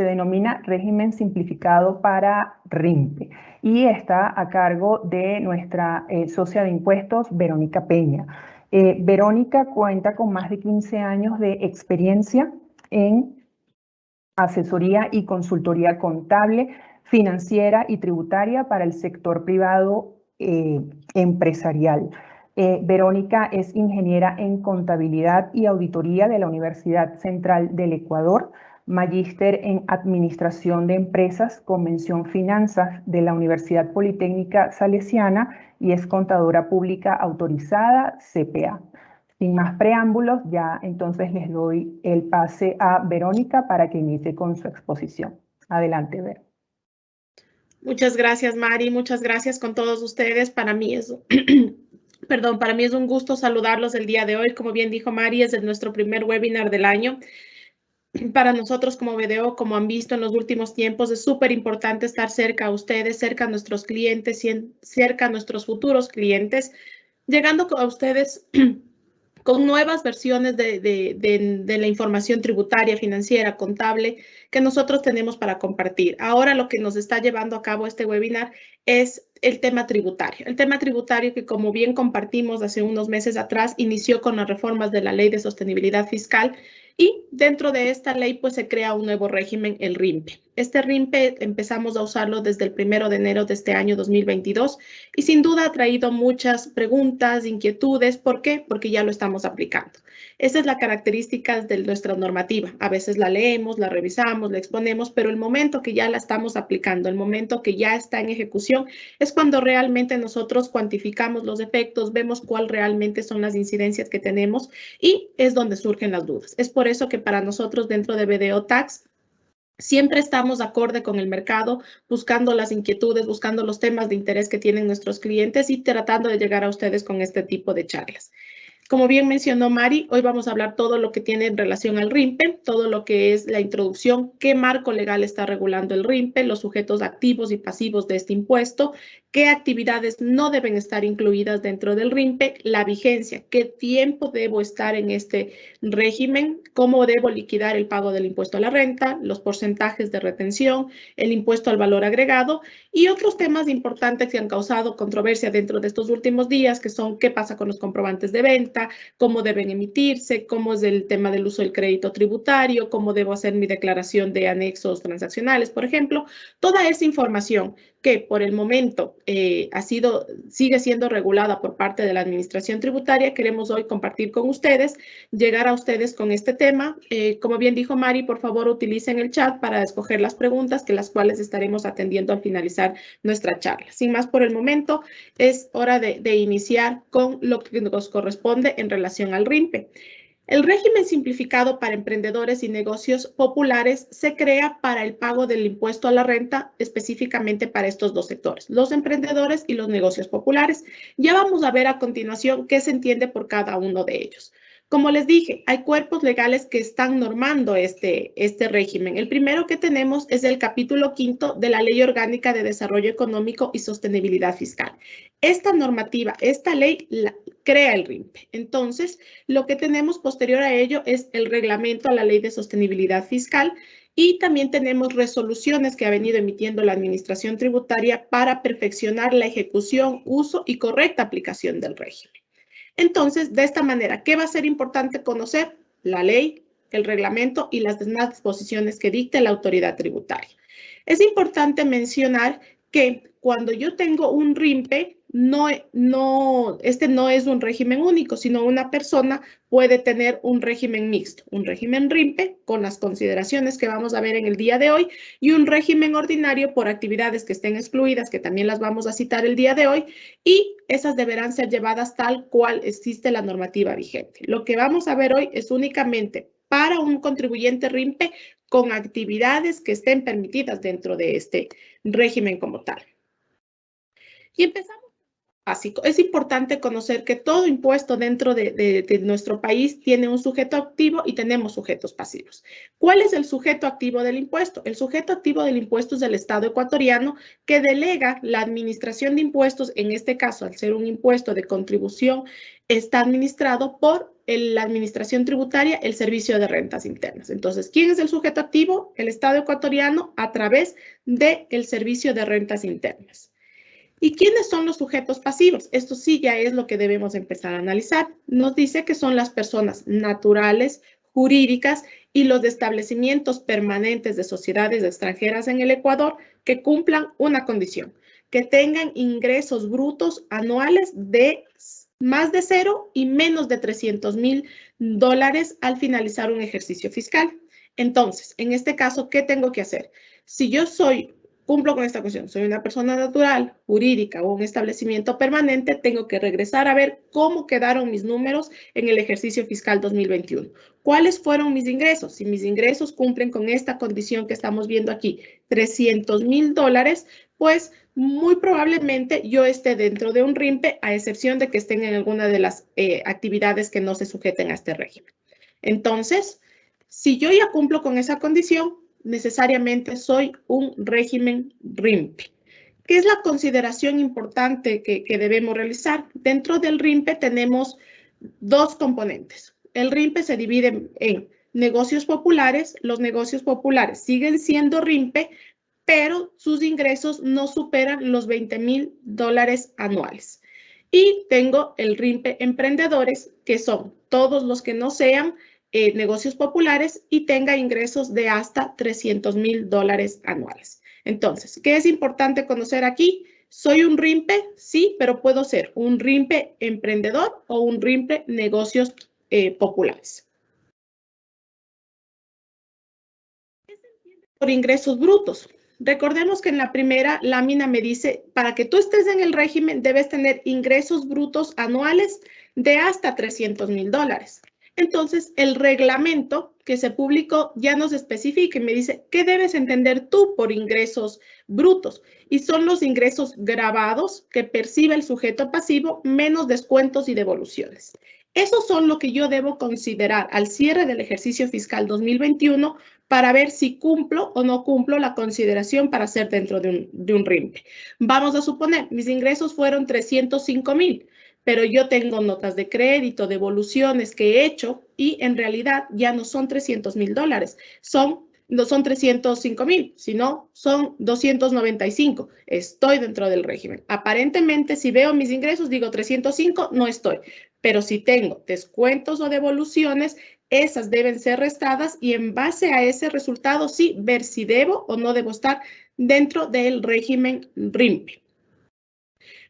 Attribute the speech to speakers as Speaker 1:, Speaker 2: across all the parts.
Speaker 1: se denomina régimen simplificado para RIMPE y está a cargo de nuestra socia de impuestos, Verónica Peña. Verónica cuenta con más de 15 años de experiencia en asesoría y consultoría contable, financiera y tributaria para el sector privado empresarial. Verónica es ingeniera en contabilidad y auditoría de la Universidad Central del Ecuador, magíster en administración de empresas con mención finanzas de la Universidad Politécnica Salesiana y es contadora pública autorizada CPA. Sin más preámbulos, ya entonces les doy el pase a Verónica para que inicie con su exposición. Adelante, Ver.
Speaker 2: Muchas gracias, Mari. Muchas gracias con todos ustedes. Para mí es un gusto saludarlos el día de hoy. Como bien dijo Mari, es nuestro primer webinar del año. Para nosotros como BDO, como han visto en los últimos tiempos, es súper importante estar cerca a ustedes, cerca a nuestros clientes y cerca a nuestros futuros clientes, llegando a ustedes con nuevas versiones de la información tributaria, financiera, contable que nosotros tenemos para compartir. Ahora lo que nos está llevando a cabo este webinar es el tema tributario. El tema tributario que, como bien compartimos hace unos meses atrás, inició con las reformas de la Ley de Sostenibilidad Fiscal y dentro de esta ley pues se crea un nuevo régimen, el RIMPE. Este RIMPE empezamos a usarlo desde el 1 de enero de este año 2022 y sin duda ha traído muchas preguntas, inquietudes. ¿Por qué? Porque ya lo estamos aplicando. Esa es la característica de nuestra normativa. A veces la leemos, la revisamos, la exponemos, pero el momento que ya la estamos aplicando, el momento que ya está en ejecución, es cuando realmente nosotros cuantificamos los efectos, vemos cuál realmente son las incidencias que tenemos y es donde surgen las dudas. Es por eso que para nosotros dentro de BDO Tax siempre estamos acorde con el mercado, buscando las inquietudes, buscando los temas de interés que tienen nuestros clientes y tratando de llegar a ustedes con este tipo de charlas. Como bien mencionó Mari, hoy vamos a hablar todo lo que tiene en relación al RIMPE, todo lo que es la introducción, qué marco legal está regulando el RIMPE, los sujetos activos y pasivos de este impuesto, qué actividades no deben estar incluidas dentro del RIMPE, la vigencia, qué tiempo debo estar en este régimen, cómo debo liquidar el pago del impuesto a la renta, los porcentajes de retención, el impuesto al valor agregado y otros temas importantes que han causado controversia dentro de estos últimos días, que son qué pasa con los comprobantes de venta, cómo deben emitirse, cómo es el tema del uso del crédito tributario, cómo debo hacer mi declaración de anexos transaccionales, por ejemplo. Toda esa información que por el momento sigue siendo regulada por parte de la Administración Tributaria, queremos hoy compartir con ustedes, llegar a ustedes con este tema. Como bien dijo Mari, por favor utilicen el chat para escoger las preguntas, que las cuales estaremos atendiendo al finalizar nuestra charla. Sin más por el momento, es hora de iniciar con lo que nos corresponde en relación al RIMPE. El régimen simplificado para emprendedores y negocios populares se crea para el pago del impuesto a la renta, específicamente para estos dos sectores, los emprendedores y los negocios populares. Ya vamos a ver a continuación qué se entiende por cada uno de ellos. Como les dije, hay cuerpos legales que están normando este régimen. El primero que tenemos es el capítulo 5 de la Ley Orgánica de Desarrollo Económico y Sostenibilidad Fiscal. Esta normativa, esta ley crea el RIMPE. Entonces, lo que tenemos posterior a ello es el reglamento a la Ley de Sostenibilidad Fiscal y también tenemos resoluciones que ha venido emitiendo la Administración Tributaria para perfeccionar la ejecución, uso y correcta aplicación del régimen. Entonces, de esta manera, ¿qué va a ser importante conocer? La ley, el reglamento y las demás disposiciones que dicte la autoridad tributaria. Es importante mencionar que cuando yo tengo un RIMPE, este no es un régimen único, sino una persona puede tener un régimen mixto, un régimen RIMPE con las consideraciones que vamos a ver en el día de hoy y un régimen ordinario por actividades que estén excluidas, que también las vamos a citar el día de hoy, y esas deberán ser llevadas tal cual existe la normativa vigente. Lo que vamos a ver hoy es únicamente para un contribuyente RIMPE con actividades que estén permitidas dentro de este régimen como tal. Y empezamos básico. Es importante conocer que todo impuesto dentro de nuestro país tiene un sujeto activo y tenemos sujetos pasivos. ¿Cuál es el sujeto activo del impuesto? El sujeto activo del impuesto es el Estado ecuatoriano, que delega la administración de impuestos. En este caso, al ser un impuesto de contribución, está administrado por la administración tributaria, el servicio de rentas internas. Entonces, ¿quién es el sujeto activo? El Estado ecuatoriano a través del servicio de rentas internas. ¿Y quiénes son los sujetos pasivos? Esto sí ya es lo que debemos empezar a analizar. Nos dice que son las personas naturales, jurídicas y los de establecimientos permanentes de sociedades extranjeras en el Ecuador que cumplan una condición, que tengan ingresos brutos anuales de más de 0 y menos de $300,000 al finalizar un ejercicio fiscal. Entonces, en este caso, ¿qué tengo que hacer? Si yo cumplo con esta cuestión, soy una persona natural, jurídica o un establecimiento permanente, tengo que regresar a ver cómo quedaron mis números en el ejercicio fiscal 2021. ¿Cuáles fueron mis ingresos? Si mis ingresos cumplen con esta condición que estamos viendo aquí, $300,000, pues muy probablemente yo esté dentro de un RIMPE, a excepción de que estén en alguna de las actividades que no se sujeten a este régimen. Entonces, si yo ya cumplo con esa condición, necesariamente soy un régimen RIMPE. ¿Qué es la consideración importante que debemos realizar? Dentro del RIMPE tenemos dos componentes. El RIMPE se divide en negocios populares. Los negocios populares siguen siendo RIMPE, pero sus ingresos no superan los $20,000 anuales. Y tengo el RIMPE emprendedores, que son todos los que no sean negocios populares y tenga ingresos de hasta $300,000 anuales. Entonces, ¿qué es importante conocer aquí? ¿Soy un RIMPE? Sí, pero puedo ser un RIMPE emprendedor o un RIMPE negocios populares. ¿Qué se entiende por ingresos brutos? Recordemos que en la primera lámina me dice, para que tú estés en el régimen debes tener ingresos brutos anuales de hasta $300,000. Entonces, el reglamento que se publicó ya nos especifica y me dice, ¿qué debes entender tú por ingresos brutos? Y son los ingresos grabados que percibe el sujeto pasivo menos descuentos y devoluciones. Esos son lo que yo debo considerar al cierre del ejercicio fiscal 2021 para ver si cumplo o no cumplo la consideración para ser dentro de un RIMPE. Vamos a suponer, mis ingresos fueron $305,000. Pero yo tengo notas de crédito, devoluciones que he hecho y en realidad ya no son $300,000, no son 305,000, sino son 295. Estoy dentro del régimen. Aparentemente, si veo mis ingresos, digo 305, no estoy. Pero si tengo descuentos o devoluciones, esas deben ser restadas y en base a ese resultado, sí, ver si debo o no debo estar dentro del régimen RIMPE.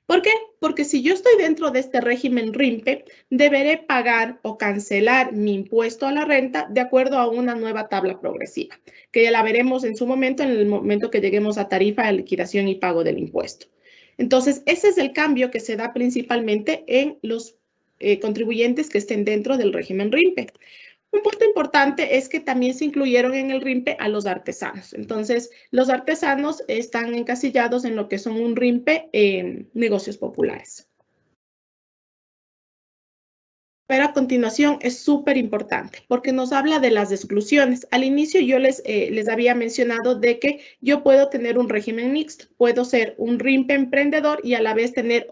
Speaker 2: ¿Por qué? Porque si yo estoy dentro de este régimen RIMPE, deberé pagar o cancelar mi impuesto a la renta de acuerdo a una nueva tabla progresiva, que ya la veremos en su momento, en el momento que lleguemos a tarifa de liquidación y pago del impuesto. Entonces, ese es el cambio que se da principalmente en los contribuyentes que estén dentro del régimen RIMPE. Un punto importante es que también se incluyeron en el RIMPE a los artesanos. Entonces, los artesanos están encasillados en lo que son un RIMPE negocios populares. Pero a continuación es súper importante porque nos habla de las exclusiones. Al inicio yo les había mencionado de que yo puedo tener un régimen mixto. Puedo ser un RIMPE emprendedor y a la vez tener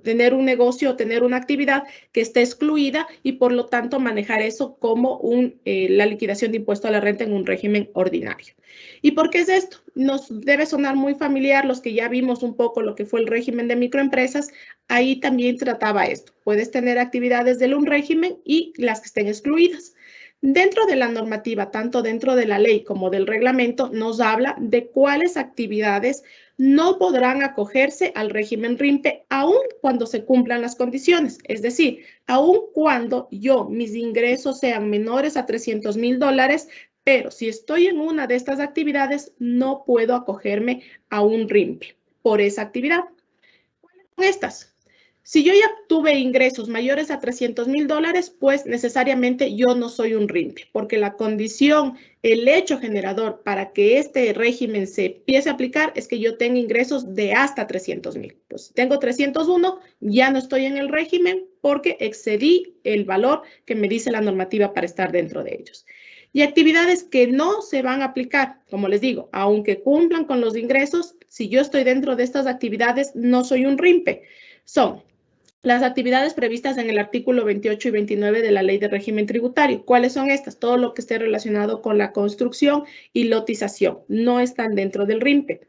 Speaker 2: tener un negocio o tener una actividad que esté excluida y por lo tanto manejar eso como la liquidación de impuesto a la renta en un régimen ordinario. ¿Y por qué es esto? Nos debe sonar muy familiar los que ya vimos un poco lo que fue el régimen de microempresas. Ahí también trataba esto. Puedes tener actividades del un régimen y las que estén excluidas. Dentro de la normativa, tanto dentro de la ley como del reglamento, nos habla de cuáles actividades no podrán acogerse al régimen RIMPE aun cuando se cumplan las condiciones. Es decir, aun cuando mis ingresos sean menores a $300,000, pero si estoy en una de estas actividades, no puedo acogerme a un RIMPE por esa actividad. ¿Cuáles son estas? Si yo ya tuve ingresos mayores a $300,000, pues necesariamente yo no soy un RIMPE, porque la condición, el hecho generador para que este régimen se empiece a aplicar es que yo tenga ingresos de hasta $300,000. Pues si tengo 301, ya no estoy en el régimen porque excedí el valor que me dice la normativa para estar dentro de ellos. Y actividades que no se van a aplicar, como les digo, aunque cumplan con los ingresos, si yo estoy dentro de estas actividades, no soy un RIMPE. Son Las actividades previstas en el artículo 28 y 29 de la Ley de Régimen Tributario. ¿Cuáles son estas? Todo lo que esté relacionado con la construcción y lotización. No están dentro del RIMPE.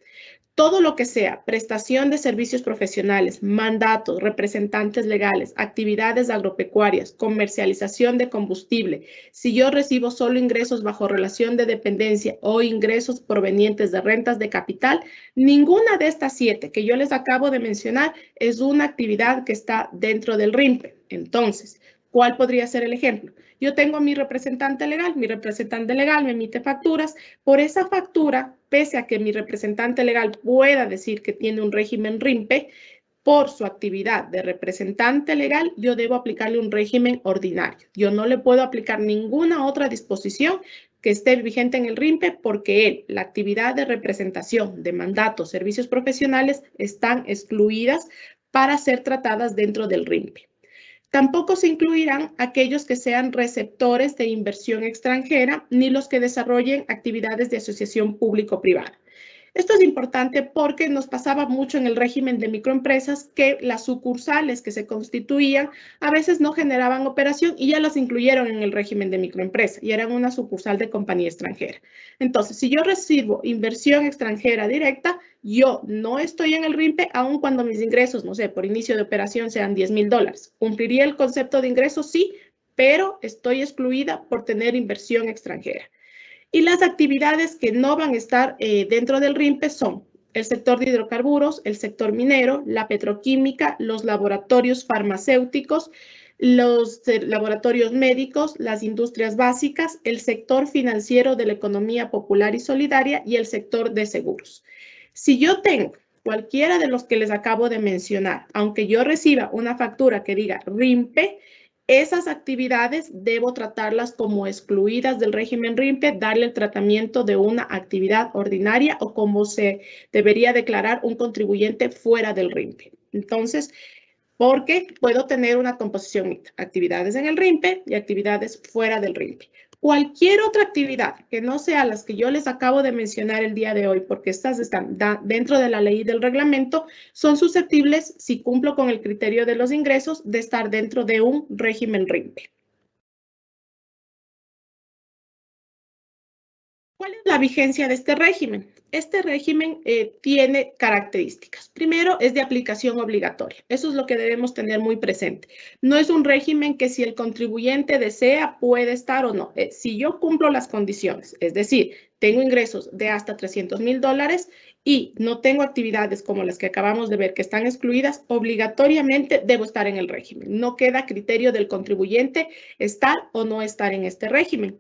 Speaker 2: Todo lo que sea prestación de servicios profesionales, mandatos, representantes legales, actividades agropecuarias, comercialización de combustible, si yo recibo solo ingresos bajo relación de dependencia o ingresos provenientes de rentas de capital, ninguna de estas 7 que yo les acabo de mencionar es una actividad que está dentro del RIMPE. Entonces, ¿cuál podría ser el ejemplo? Yo tengo a mi representante legal me emite facturas. Por esa factura, pese a que mi representante legal pueda decir que tiene un régimen RIMPE, por su actividad de representante legal, yo debo aplicarle un régimen ordinario. Yo no le puedo aplicar ninguna otra disposición que esté vigente en el RIMPE porque él, la actividad de representación, de mandatos, servicios profesionales, están excluidas para ser tratadas dentro del RIMPE. Tampoco se incluirán aquellos que sean receptores de inversión extranjera ni los que desarrollen actividades de asociación público-privada. Esto es importante porque nos pasaba mucho en el régimen de microempresas que las sucursales que se constituían a veces no generaban operación y ya las incluyeron en el régimen de microempresa y eran una sucursal de compañía extranjera. Entonces, si yo recibo inversión extranjera directa, yo no estoy en el RIMPE aun cuando mis ingresos, no sé, por inicio de operación sean $10,000. ¿Cumpliría el concepto de ingreso? Sí, pero estoy excluida por tener inversión extranjera. Y las actividades que no van a estar dentro del RIMPE son el sector de hidrocarburos, el sector minero, la petroquímica, los laboratorios farmacéuticos, los laboratorios médicos, las industrias básicas, el sector financiero de la economía popular y solidaria y el sector de seguros. Si yo tengo cualquiera de los que les acabo de mencionar, aunque yo reciba una factura que diga RIMPE, esas actividades debo tratarlas como excluidas del régimen RIMPE, darle el tratamiento de una actividad ordinaria o como se debería declarar un contribuyente fuera del RIMPE. Entonces, porque puedo tener una composición mixta, actividades en el RIMPE y actividades fuera del RIMPE. Cualquier otra actividad que no sea las que yo les acabo de mencionar el día de hoy, porque estas están dentro de la ley y del reglamento, son susceptibles, si cumplo con el criterio de los ingresos, de estar dentro de un régimen RIMPE. ¿Cuál es la vigencia de este régimen? Este régimen tiene características. Primero, es de aplicación obligatoria. Eso es lo que debemos tener muy presente. No es un régimen que si el contribuyente desea, puede estar o no. Si yo cumplo las condiciones, es decir, tengo ingresos de hasta $300,000 y no tengo actividades como las que acabamos de ver que están excluidas, obligatoriamente debo estar en el régimen. No queda criterio del contribuyente estar o no estar en este régimen.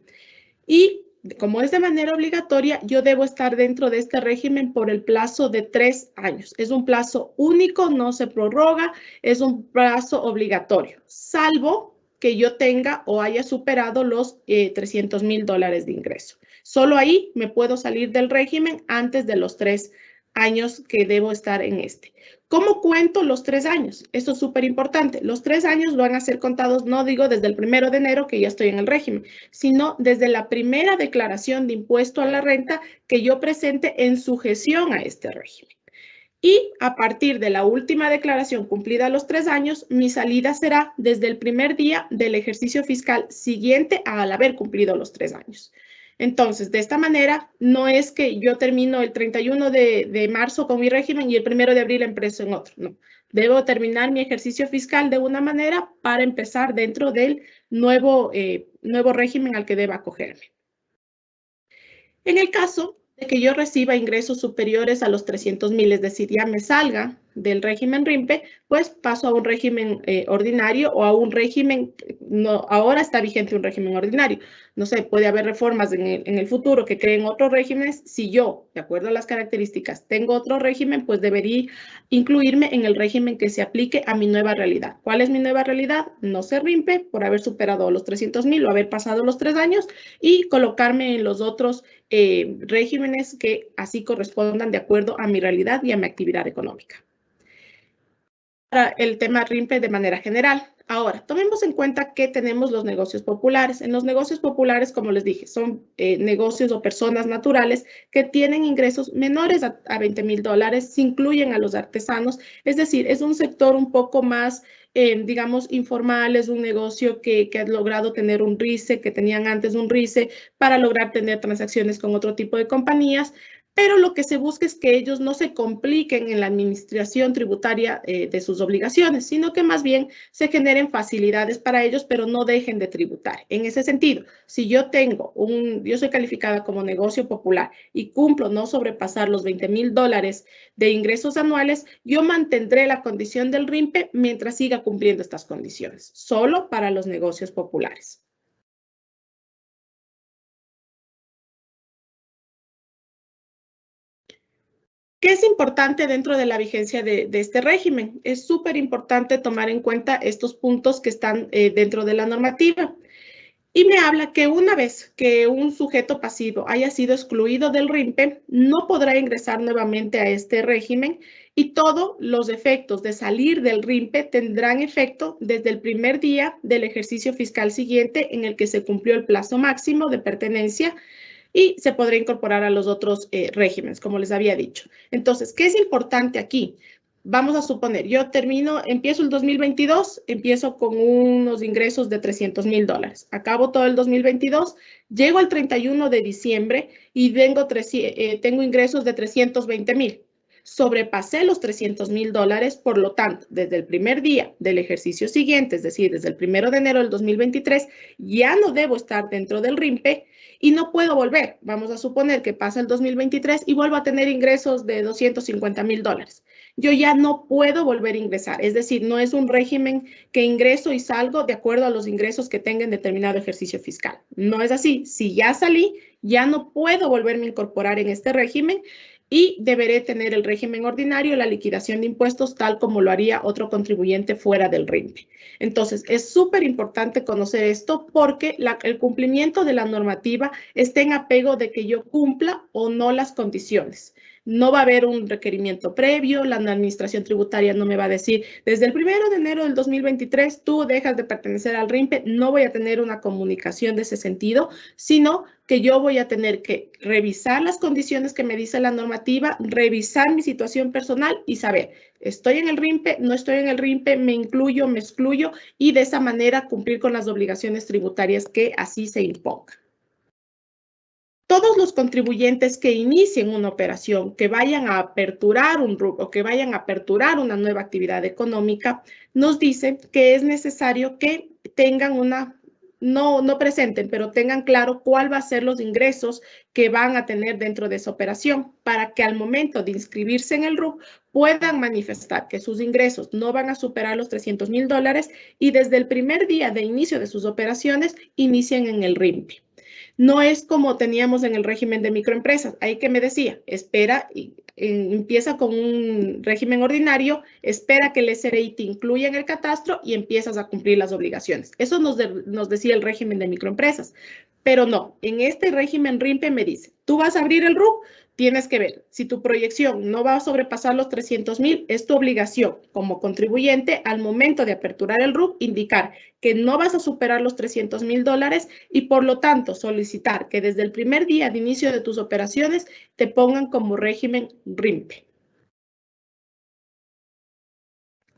Speaker 2: Y como es de manera obligatoria, yo debo estar dentro de este régimen por el plazo de 3 años. Es un plazo único, no se prorroga, es un plazo obligatorio, salvo que yo tenga o haya superado los $300,000 de ingreso. Solo ahí me puedo salir del régimen antes de los 3 años que debo estar en este. ¿Cómo cuento los 3 años? Esto es súper importante. Los 3 años van a ser contados, no digo desde el 1 de enero que ya estoy en el régimen, sino desde la primera declaración de impuesto a la renta que yo presente en sujeción a este régimen. Y a partir de la última declaración cumplida los 3 años, mi salida será desde el primer día del ejercicio fiscal siguiente al haber cumplido los 3 años. Entonces, de esta manera, no es que yo termino el 31 de marzo con mi régimen y el 1 de abril empiezo en otro, no. Debo terminar mi ejercicio fiscal de una manera para empezar dentro del nuevo régimen al que deba acogerme. En el caso de que yo reciba ingresos superiores a los 300,000, es decir, ya me salga del régimen RIMPE, pues paso a un régimen ordinario o a un régimen, no, ahora está vigente un régimen ordinario. No sé, puede haber reformas en el futuro que creen otros regímenes. Si yo, de acuerdo a las características, tengo otro régimen, pues debería incluirme en el régimen que se aplique a mi nueva realidad. ¿Cuál es mi nueva realidad? No ser RIMPE por haber superado los 300,000 o haber pasado los 3 años y colocarme en los otros regímenes que así correspondan de acuerdo a mi realidad y a mi actividad económica. Para el tema RIMPE de manera general. Ahora, tomemos en cuenta que tenemos los negocios populares. En los negocios populares, como les dije, son negocios o personas naturales que tienen ingresos menores a $20,000, se incluyen a los artesanos, es decir, es un sector un poco más, digamos, informal, es un negocio que ha logrado tener un RICE, que tenían antes un RICE, para lograr tener transacciones con otro tipo de compañías, pero lo que se busca es que ellos no se compliquen en la administración tributaria de sus obligaciones, sino que más bien se generen facilidades para ellos, pero no dejen de tributar. En ese sentido, si yo soy calificada como negocio popular y cumplo no sobrepasar los $20,000 de ingresos anuales, yo mantendré la condición del RIMPE mientras siga cumpliendo estas condiciones, solo para los negocios populares. ¿Qué es importante dentro de la vigencia de este régimen? Es súper importante tomar en cuenta estos puntos que están dentro de la normativa. Y me habla que una vez que un sujeto pasivo haya sido excluido del RIMPE, no podrá ingresar nuevamente a este régimen y todos los efectos de salir del RIMPE tendrán efecto desde el primer día del ejercicio fiscal siguiente en el que se cumplió el plazo máximo de pertenencia y se podrá incorporar a los otros regímenes, como les había dicho. Entonces, ¿qué es importante aquí? Vamos a suponer, empiezo el 2022, empiezo con unos ingresos de $300,000. Acabo todo el 2022, llego al 31 de diciembre y tengo ingresos de $320,000. Sobrepasé los $300,000, por lo tanto, desde el primer día del ejercicio siguiente, es decir, desde el 1 de enero del 2023, ya no debo estar dentro del RIMPE y no puedo volver. Vamos a suponer que pasa el 2023 y vuelvo a tener ingresos de $250,000. Yo ya no puedo volver a ingresar. Es decir, no es un régimen que ingreso y salgo de acuerdo a los ingresos que tenga en determinado ejercicio fiscal. No es así. Si ya salí, ya no puedo volverme a incorporar en este régimen y deberé tener el régimen ordinario, la liquidación de impuestos, tal como lo haría otro contribuyente fuera del RIMPE. Entonces, es súper importante conocer esto porque el cumplimiento de la normativa está en apego de que yo cumpla o no las condiciones. No va a haber un requerimiento previo, la administración tributaria no me va a decir, desde el 1 de enero del 2023 tú dejas de pertenecer al RIMPE, no voy a tener una comunicación de ese sentido, sino que yo voy a tener que revisar las condiciones que me dice la normativa, revisar mi situación personal y saber, estoy en el RIMPE, no estoy en el RIMPE, me incluyo, me excluyo y de esa manera cumplir con las obligaciones tributarias que así se impongan. Todos los contribuyentes que inicien una operación, que vayan a aperturar un RUC o que vayan a aperturar una nueva actividad económica, nos dicen que es necesario que tengan no presenten, pero tengan claro cuál va a ser los ingresos que van a tener dentro de esa operación para que al momento de inscribirse en el RUC puedan manifestar que sus ingresos no van a superar los $300,000 y desde el primer día de inicio de sus operaciones inicien en el RIMPE. No es como teníamos en el régimen de microempresas. Ahí que me decía, espera, empieza con un régimen ordinario, espera que el SRI te incluya en el catastro y empiezas a cumplir las obligaciones. Eso nos decía el régimen de microempresas. Pero no, en este régimen RIMPE me dice, tú vas a abrir el RUC, tienes que ver, si tu proyección no va a sobrepasar los $300,000, es tu obligación como contribuyente al momento de aperturar el RUC indicar que no vas a superar los $300,000 y por lo tanto solicitar que desde el primer día de inicio de tus operaciones te pongan como régimen RIMPE.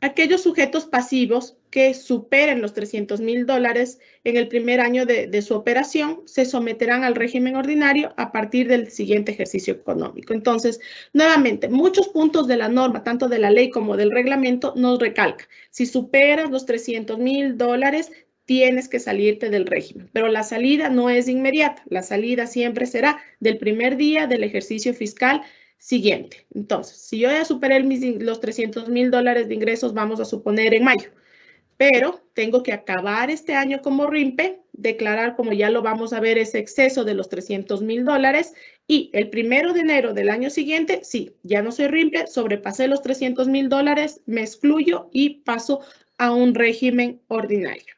Speaker 2: Aquellos sujetos pasivos que superen los $300,000 en el primer año de su operación se someterán al régimen ordinario a partir del siguiente ejercicio económico. Entonces, nuevamente, muchos puntos de la norma, tanto de la ley como del reglamento, nos recalcan. Si superas los $300,000, tienes que salirte del régimen, pero la salida no es inmediata. La salida siempre será del primer día del ejercicio fiscal siguiente. Entonces, si yo ya superé los $300,000 de ingresos, vamos a suponer en mayo, pero tengo que acabar este año como RIMPE, declarar, como ya lo vamos a ver, ese exceso de los $300,000 y el 1 de enero del año siguiente, sí, ya no soy RIMPE, sobrepasé los $300,000, me excluyo y paso a un régimen ordinario.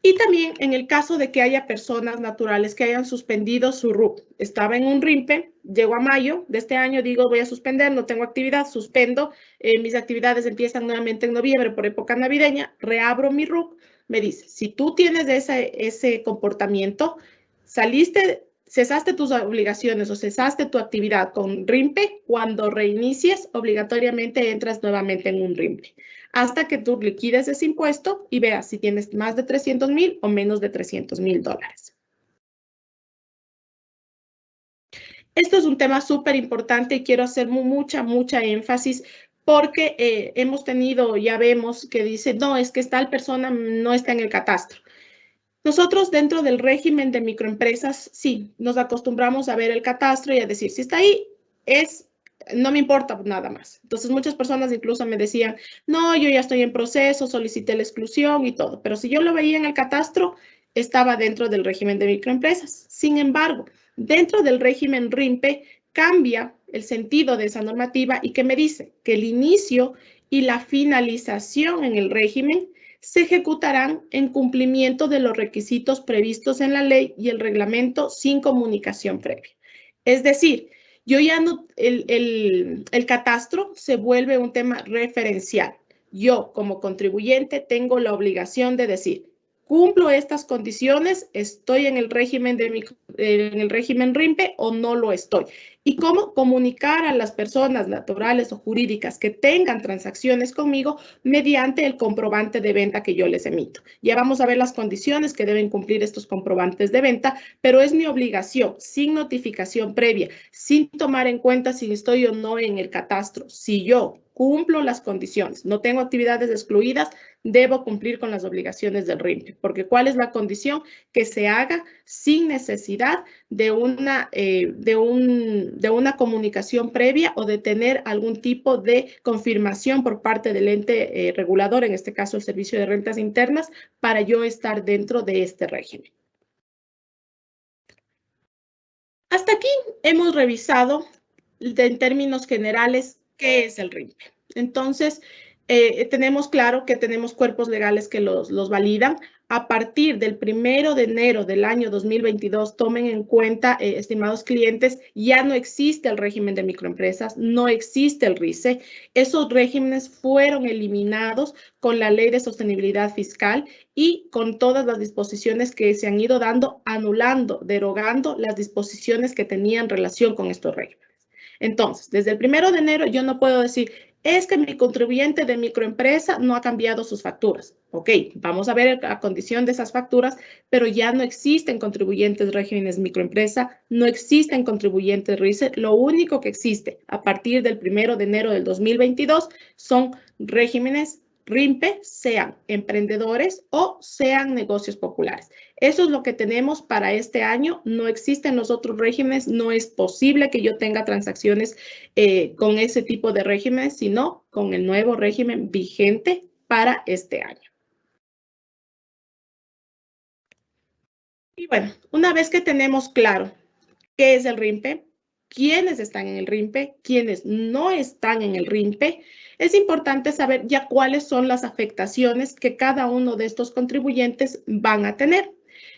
Speaker 2: Y también en el caso de que haya personas naturales que hayan suspendido su RUP. Estaba en un RIMPE, llego a mayo de este año, digo voy a suspender, no tengo actividad, suspendo, mis actividades empiezan nuevamente en noviembre por época navideña, reabro mi RUP, me dice, si tú tienes ese comportamiento, cesaste tus obligaciones o cesaste tu actividad con RIMPE, cuando reinicies, obligatoriamente entras nuevamente en un RIMPE hasta que tú liquides ese impuesto y veas si tienes más de 300,000 o menos de 300,000 dólares. Esto es un tema súper importante y quiero hacer mucha énfasis porque hemos tenido, ya vemos que dice, no, es que tal persona no está en el catastro. Nosotros dentro del régimen de microempresas, sí, nos acostumbramos a ver el catastro y a decir, si está ahí, no me importa nada más. Entonces, muchas personas incluso me decían, no, yo ya estoy en proceso, solicité la exclusión y todo. Pero si yo lo veía en el catastro, estaba dentro del régimen de microempresas. Sin embargo, dentro del régimen RIMPE cambia el sentido de esa normativa y que me dice que el inicio y la finalización en el régimen se ejecutarán en cumplimiento de los requisitos previstos en la ley y el reglamento sin comunicación previa. Es decir, yo ya no, el catastro se vuelve un tema referencial. Yo, como contribuyente, tengo la obligación de decir, cumplo estas condiciones, estoy en el régimen RIMPE o no lo estoy. Y cómo comunicar a las personas naturales o jurídicas que tengan transacciones conmigo mediante el comprobante de venta que yo les emito. Ya vamos a ver las condiciones que deben cumplir estos comprobantes de venta, pero es mi obligación, sin notificación previa, sin tomar en cuenta si estoy o no en el catastro. Si yo cumplo las condiciones, no tengo actividades excluidas, debo cumplir con las obligaciones del RIMPE, porque ¿cuál es la condición? Que se haga sin necesidad de una comunicación previa o de tener algún tipo de confirmación por parte del ente regulador, en este caso el Servicio de Rentas Internas, para yo estar dentro de este régimen. Hasta aquí hemos revisado en términos generales qué es el RIMPE. Entonces, tenemos claro que tenemos cuerpos legales que los validan. A partir del 1 de enero del año 2022, tomen en cuenta, estimados clientes, ya no existe el régimen de microempresas, no existe el RICE. Esos regímenes fueron eliminados con la Ley de Sostenibilidad Fiscal y con todas las disposiciones que se han ido dando, anulando, derogando las disposiciones que tenían relación con estos regímenes. Entonces, desde el 1 de enero yo no puedo decir, es que mi contribuyente de microempresa no ha cambiado sus facturas. Ok, vamos a ver la condición de esas facturas, pero ya no existen contribuyentes regímenes microempresa, no existen contribuyentes RICE. Lo único que existe a partir del 1 de enero del 2022 son regímenes RIMPE, sean emprendedores o sean negocios populares. Eso es lo que tenemos para este año. No existen los otros regímenes. No es posible que yo tenga transacciones con ese tipo de regímenes, sino con el nuevo régimen vigente para este año. Y bueno, una vez que tenemos claro qué es el RIMPE, quiénes están en el RIMPE, quiénes no están en el RIMPE, es importante saber ya cuáles son las afectaciones que cada uno de estos contribuyentes van a tener.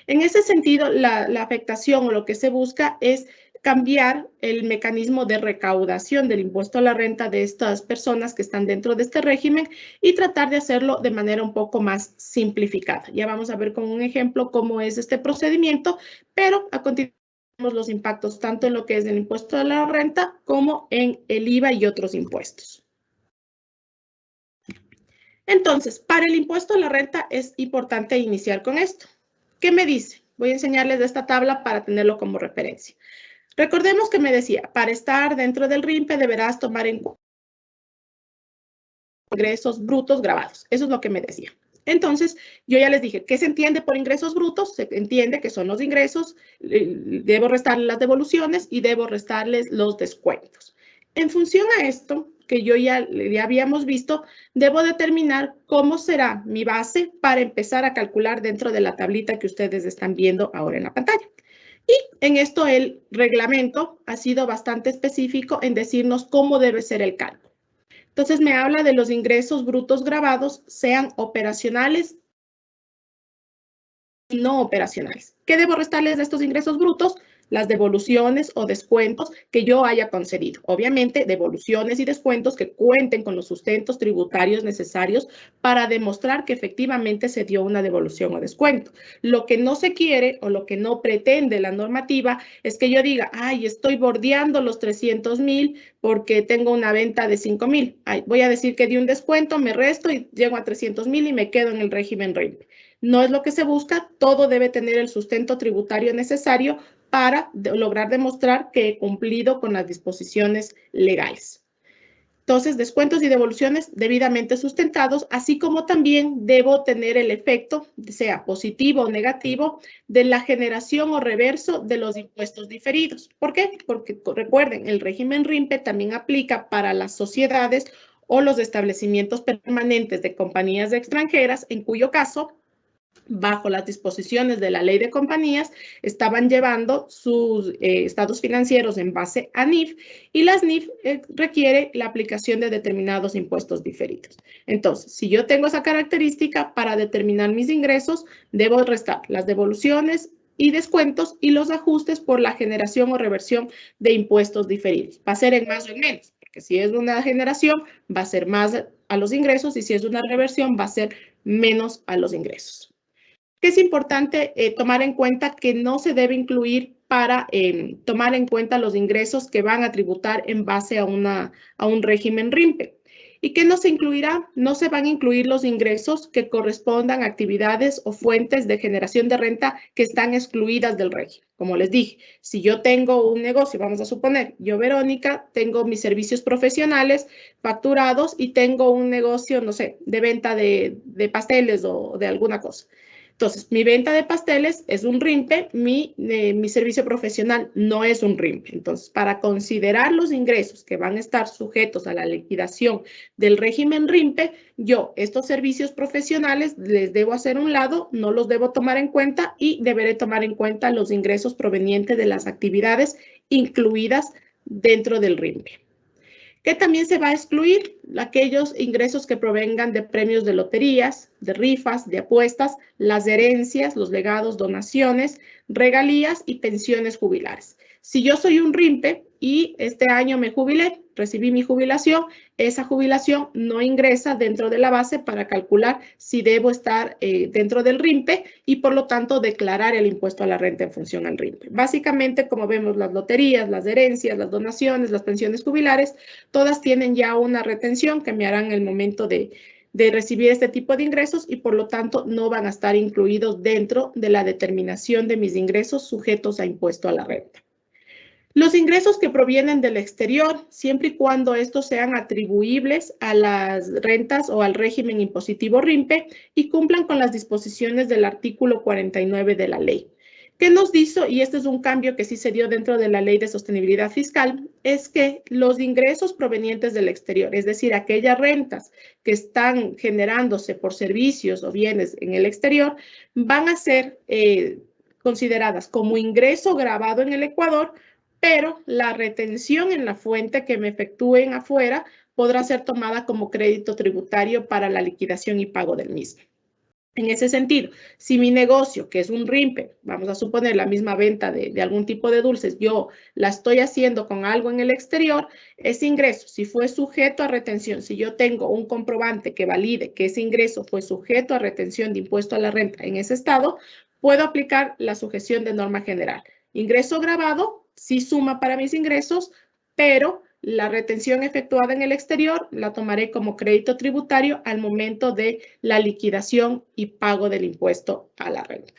Speaker 2: En ese sentido, la afectación o lo que se busca es cambiar el mecanismo de recaudación del impuesto a la renta de estas personas que están dentro de este régimen y tratar de hacerlo de manera un poco más simplificada. Ya vamos a ver con un ejemplo cómo es este procedimiento, pero a continuación los impactos tanto en lo que es el impuesto a la renta como en el IVA y otros impuestos. Entonces, para el impuesto a la renta es importante iniciar con esto. ¿Qué me dice? Voy a enseñarles de esta tabla para tenerlo como referencia. Recordemos que me decía, para estar dentro del RIMPE deberás tomar en cuenta ingresos brutos grabados. Eso es lo que me decía. Entonces, yo ya les dije, ¿qué se entiende por ingresos brutos? Se entiende que son los ingresos, debo restarles las devoluciones y debo restarles los descuentos. En función a esto, que ya habíamos visto, debo determinar cómo será mi base para empezar a calcular dentro de la tablita que ustedes están viendo ahora en la pantalla. Y en esto el reglamento ha sido bastante específico en decirnos cómo debe ser el cálculo. Entonces me habla de los ingresos brutos grabados, sean operacionales no operacionales. ¿Qué debo restarles de estos ingresos brutos? Las devoluciones o descuentos que yo haya concedido. Obviamente, devoluciones y descuentos que cuenten con los sustentos tributarios necesarios para demostrar que efectivamente se dio una devolución o descuento. Lo que no se quiere o lo que no pretende la normativa es que yo diga, ay, estoy bordeando los 300,000 porque tengo una venta de 5,000. Voy a decir que di un descuento, me resto y llego a 300,000 y me quedo en el régimen RIMPE. No es lo que se busca, todo debe tener el sustento tributario necesario para lograr demostrar que he cumplido con las disposiciones legales. Entonces, descuentos y devoluciones debidamente sustentados, así como también debo tener el efecto, sea positivo o negativo, de la generación o reverso de los impuestos diferidos. ¿Por qué? Porque recuerden, el régimen RIMPE también aplica para las sociedades o los establecimientos permanentes de compañías extranjeras, en cuyo caso, bajo las disposiciones de la ley de compañías, estaban llevando sus estados financieros en base a NIF y las NIF requiere la aplicación de determinados impuestos diferidos. Entonces, si yo tengo esa característica, para determinar mis ingresos, debo restar las devoluciones y descuentos y los ajustes por la generación o reversión de impuestos diferidos. Va a ser en más o en menos, porque si es una generación, va a ser más a los ingresos y si es una reversión, va a ser menos a los ingresos. Que es importante tomar en cuenta que no se debe incluir para tomar en cuenta los ingresos que van a tributar en base a un régimen RIMPE. ¿Y qué no se incluirá? No se van a incluir los ingresos que correspondan a actividades o fuentes de generación de renta que están excluidas del régimen. Como les dije, si yo tengo un negocio, vamos a suponer, yo, Verónica, tengo mis servicios profesionales facturados y tengo un negocio, no sé, de venta de pasteles o de alguna cosa. Entonces, mi venta de pasteles es un RIMPE, mi servicio profesional no es un RIMPE. Entonces, para considerar los ingresos que van a estar sujetos a la liquidación del régimen RIMPE, yo estos servicios profesionales les debo hacer a un lado, no los debo tomar en cuenta y deberé tomar en cuenta los ingresos provenientes de las actividades incluidas dentro del RIMPE. Que también se va a excluir aquellos ingresos que provengan de premios de loterías, de rifas, de apuestas, las herencias, los legados, donaciones, regalías y pensiones jubilares. Si yo soy un RIMPE y este año me jubilé, recibí mi jubilación, esa jubilación no ingresa dentro de la base para calcular si debo estar dentro del RIMPE y por lo tanto declarar el impuesto a la renta en función al RIMPE. Básicamente, como vemos, las loterías, las herencias, las donaciones, las pensiones jubilares, todas tienen ya una retención que me harán el momento de recibir este tipo de ingresos y por lo tanto no van a estar incluidos dentro de la determinación de mis ingresos sujetos a impuesto a la renta. Los ingresos que provienen del exterior, siempre y cuando estos sean atribuibles a las rentas o al régimen impositivo RIMPE y cumplan con las disposiciones del artículo 49 de la ley. ¿Qué nos dice? Y este es un cambio que sí se dio dentro de la Ley de Sostenibilidad Fiscal, es que los ingresos provenientes del exterior, es decir, aquellas rentas que están generándose por servicios o bienes en el exterior, van a ser consideradas como ingreso grabado en el Ecuador, pero la retención en la fuente que me efectúen afuera podrá ser tomada como crédito tributario para la liquidación y pago del mismo. En ese sentido, si mi negocio, que es un RIMPE, vamos a suponer la misma venta de algún tipo de dulces, yo la estoy haciendo con algo en el exterior, ese ingreso, si fue sujeto a retención, si yo tengo un comprobante que valide que ese ingreso fue sujeto a retención de impuesto a la renta en ese estado, puedo aplicar la sujeción de norma general. Ingreso grabado, sí suma para mis ingresos, pero la retención efectuada en el exterior la tomaré como crédito tributario al momento de la liquidación y pago del impuesto a la renta.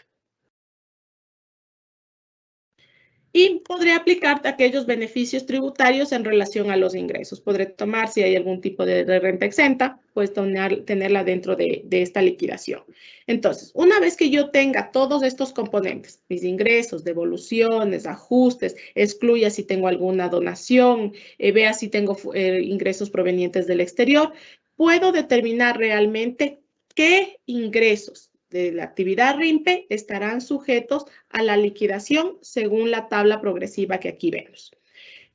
Speaker 2: Y podré aplicar aquellos beneficios tributarios en relación a los ingresos. Podré tomar, si hay algún tipo de renta exenta, pues tenerla dentro de esta liquidación. Entonces, una vez que yo tenga todos estos componentes, mis ingresos, devoluciones, ajustes, excluya si tengo alguna donación, vea si tengo ingresos provenientes del exterior, puedo determinar realmente qué ingresos de la actividad RIMPE estarán sujetos a la liquidación según la tabla progresiva que aquí vemos.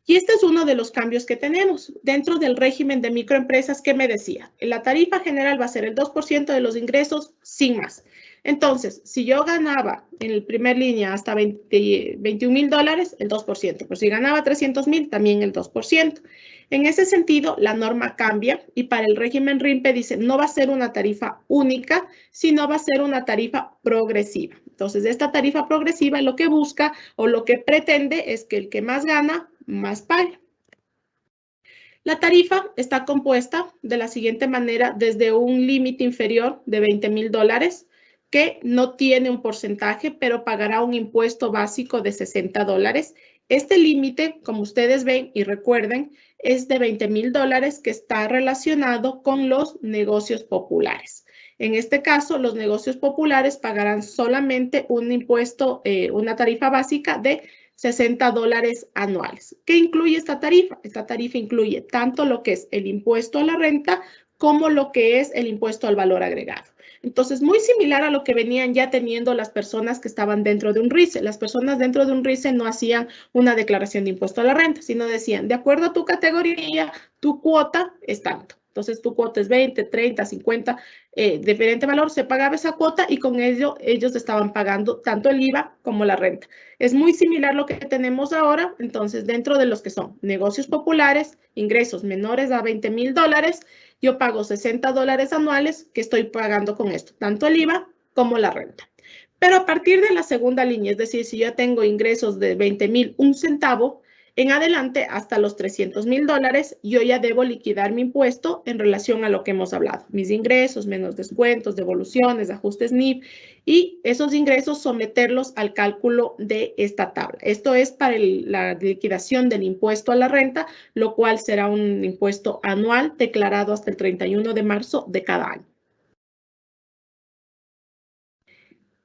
Speaker 2: Y este es uno de los cambios que tenemos. Dentro del régimen de microempresas, ¿qué me decía? La tarifa general va a ser el 2% de los ingresos sin más. Entonces, si yo ganaba en la primera línea hasta $21,000, el 2%. Pero si ganaba 300,000, también el 2%. En ese sentido, la norma cambia y para el régimen RIMPE dice no va a ser una tarifa única, sino va a ser una tarifa progresiva. Entonces, esta tarifa progresiva lo que busca o lo que pretende es que el que más gana, más pague. La tarifa está compuesta de la siguiente manera, desde un límite inferior de $20,000, que no tiene un porcentaje, pero pagará un impuesto básico de $60. Este límite, como ustedes ven y recuerden, es de $20,000 que está relacionado con los negocios populares. En este caso, los negocios populares pagarán solamente un impuesto, una tarifa básica de $60 anuales. ¿Qué incluye esta tarifa? Esta tarifa incluye tanto lo que es el impuesto a la renta como lo que es el impuesto al valor agregado. Entonces, muy similar a lo que venían ya teniendo las personas que estaban dentro de un RICE. Las personas dentro de un RICE no hacían una declaración de impuesto a la renta, sino decían, de acuerdo a tu categoría, tu cuota es tanto. Entonces, tu cuota es 20, 30, 50, diferente valor, se pagaba esa cuota y con ello ellos estaban pagando tanto el IVA como la renta. Es muy similar lo que tenemos ahora, entonces, dentro de los que son negocios populares, ingresos menores a $20,000, yo pago $60 anuales que estoy pagando con esto, tanto el IVA como la renta. Pero a partir de la segunda línea, es decir, si yo tengo ingresos de 20,000, un centavo, en adelante hasta los $300,000, yo ya debo liquidar mi impuesto en relación a lo que hemos hablado. Mis ingresos, menos descuentos, devoluciones, ajustes NIF y esos ingresos someterlos al cálculo de esta tabla. Esto es para la liquidación del impuesto a la renta, lo cual será un impuesto anual declarado hasta el 31 de marzo de cada año.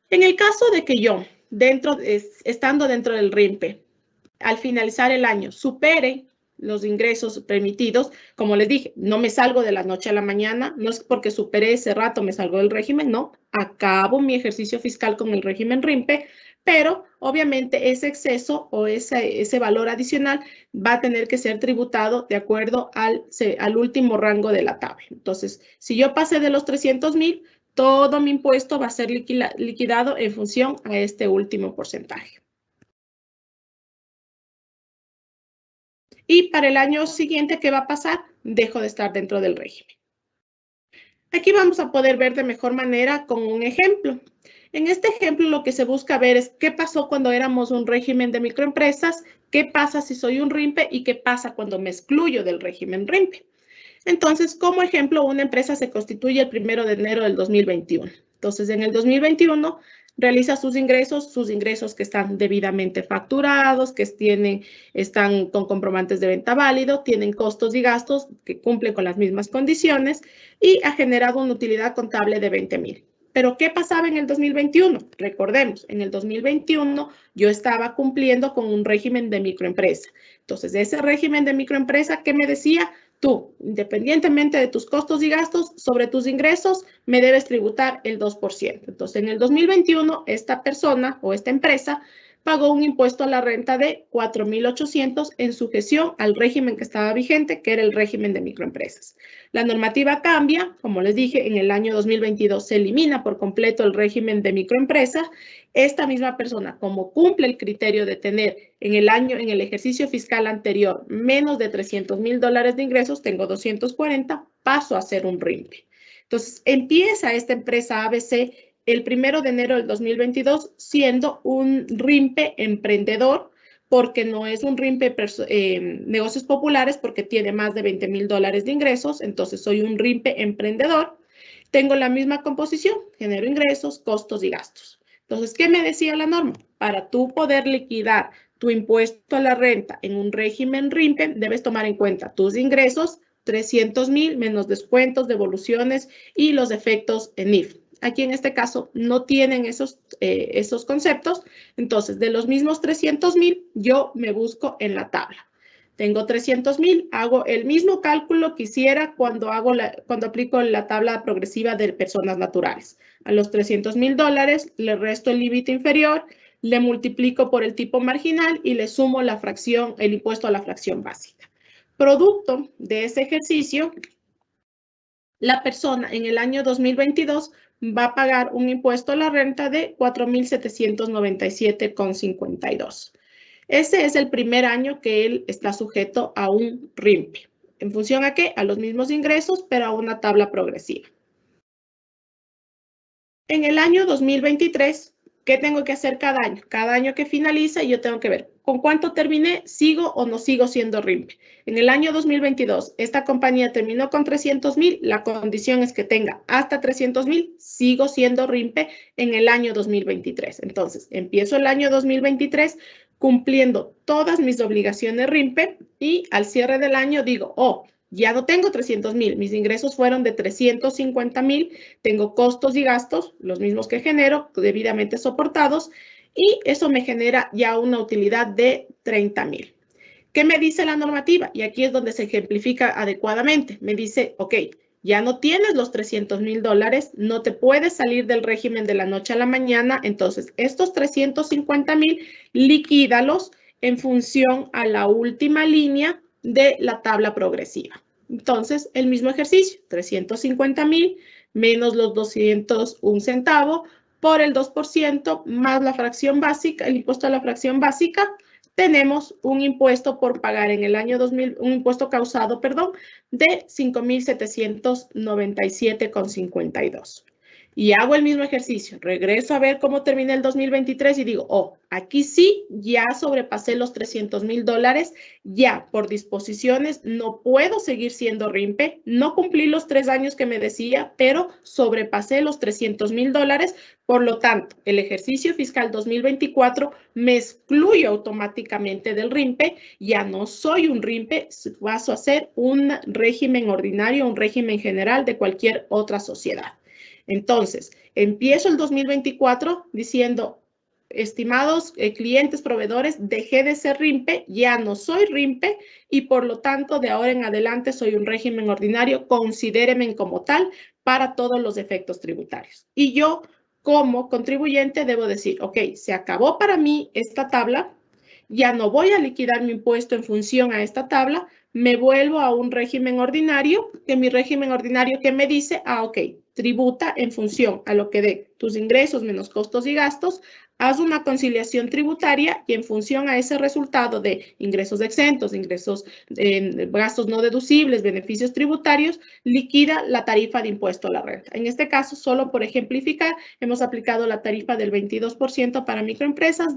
Speaker 2: En el caso de que yo, estando dentro del RIMPE, al finalizar el año supere los ingresos permitidos, como les dije, no me salgo de la noche a la mañana, no es porque superé ese rato me salgo del régimen, no, acabo mi ejercicio fiscal con el régimen RIMPE, pero obviamente ese exceso o ese valor adicional va a tener que ser tributado de acuerdo al último rango de la tabla. Entonces, si yo pasé de los 300,000, todo mi impuesto va a ser liquidado en función a este último porcentaje. Y para el año siguiente, ¿qué va a pasar? Dejo de estar dentro del régimen. Aquí vamos a poder ver de mejor manera con un ejemplo. En este ejemplo, lo que se busca ver es qué pasó cuando éramos un régimen de microempresas, qué pasa si soy un RIMPE y qué pasa cuando me excluyo del régimen RIMPE. Entonces, como ejemplo, una empresa se constituye el 1 de enero del 2021. Entonces, en el 2021 realiza sus ingresos que están debidamente facturados, que están con comprobantes de venta válido, tienen costos y gastos que cumplen con las mismas condiciones y ha generado una utilidad contable de 20,000. Pero, ¿qué pasaba en el 2021? Recordemos, en el 2021 yo estaba cumpliendo con un régimen de microempresa. Entonces, ese régimen de microempresa, ¿qué me decía? Tú, independientemente de tus costos y gastos, sobre tus ingresos, me debes tributar el 2%. Entonces, en el 2021, esta persona o esta empresa pagó un impuesto a la renta de 4,800 en sujeción al régimen que estaba vigente, que era el régimen de microempresas. La normativa cambia, como les dije, en el año 2022 se elimina por completo el régimen de microempresa. Esta misma persona, como cumple el criterio de tener en el ejercicio fiscal anterior, menos de $300,000 de ingresos, tengo 240, paso a ser un RIMPE. Entonces, empieza esta empresa ABC el 1 de enero del 2022 siendo un RIMPE emprendedor, porque no es un RIMPE negocios populares, porque tiene más de $20,000 de ingresos, entonces soy un RIMPE emprendedor. Tengo la misma composición, genero ingresos, costos y gastos. Entonces, ¿qué me decía la norma? Para tú poder liquidar tu impuesto a la renta en un régimen RIMPE, debes tomar en cuenta tus ingresos, 300,000 menos descuentos, devoluciones y los efectos en NIF. Aquí en este caso no tienen esos conceptos, entonces de los mismos 300,000 yo me busco en la tabla. Tengo 300,000, hago el mismo cálculo que hiciera cuando aplico la tabla progresiva de personas naturales. A los $300,000 le resto el límite inferior, le multiplico por el tipo marginal y le sumo la fracción, el impuesto a la fracción básica. Producto de ese ejercicio, la persona en el año 2022 va a pagar un impuesto a la renta de 4.797,52. Ese es el primer año que él está sujeto a un RIMPE. ¿En función a qué? A los mismos ingresos, pero a una tabla progresiva. En el año 2023, ¿qué tengo que hacer cada año? Cada año que finaliza, yo tengo que ver con cuánto terminé, sigo o no sigo siendo RIMPE. En el año 2022, esta compañía terminó con 300,000, la condición es que tenga hasta 300,000, sigo siendo RIMPE en el año 2023. Entonces, empiezo el año 2023 cumpliendo todas mis obligaciones RIMPE y al cierre del año digo, ya no tengo 300,000, mis ingresos fueron de 350,000, tengo costos y gastos, los mismos que genero, debidamente soportados, y eso me genera ya una utilidad de 30,000. ¿Qué me dice la normativa? Y aquí es donde se ejemplifica adecuadamente. Me dice, ok, ya no tienes los $300,000, no te puedes salir del régimen de la noche a la mañana, entonces estos 350,000 liquídalos en función a la última línea de la tabla progresiva. Entonces, el mismo ejercicio, 350,000 menos los 201 centavos por el 2% más la fracción básica, el impuesto a la fracción básica, tenemos un impuesto por pagar en el año 2000, un impuesto causado, perdón, de 5.797,52. Y hago el mismo ejercicio. Regreso a ver cómo terminé el 2023 y digo, aquí sí, ya sobrepasé los $300,000, ya por disposiciones no puedo seguir siendo RIMPE, no cumplí los 3 años que me decía, pero sobrepasé los $300,000, por lo tanto, el ejercicio fiscal 2024 me excluyo automáticamente del RIMPE, ya no soy un RIMPE, paso a ser un régimen ordinario, un régimen general de cualquier otra sociedad. Entonces, empiezo el 2024 diciendo, estimados clientes, proveedores, dejé de ser RIMPE, ya no soy RIMPE y por lo tanto de ahora en adelante soy un régimen ordinario, considérenme como tal para todos los efectos tributarios. Y yo como contribuyente debo decir, ok, se acabó para mí esta tabla, ya no voy a liquidar mi impuesto en función a esta tabla, me vuelvo a un régimen ordinario, que mi régimen ordinario que me dice, ok, tributa en función a lo que dé tus ingresos menos costos y gastos, haz una conciliación tributaria y en función a ese resultado de ingresos exentos, ingresos, gastos no deducibles, beneficios tributarios, liquida la tarifa de impuesto a la renta. En este caso, solo por ejemplificar, hemos aplicado la tarifa del 22% para microempresas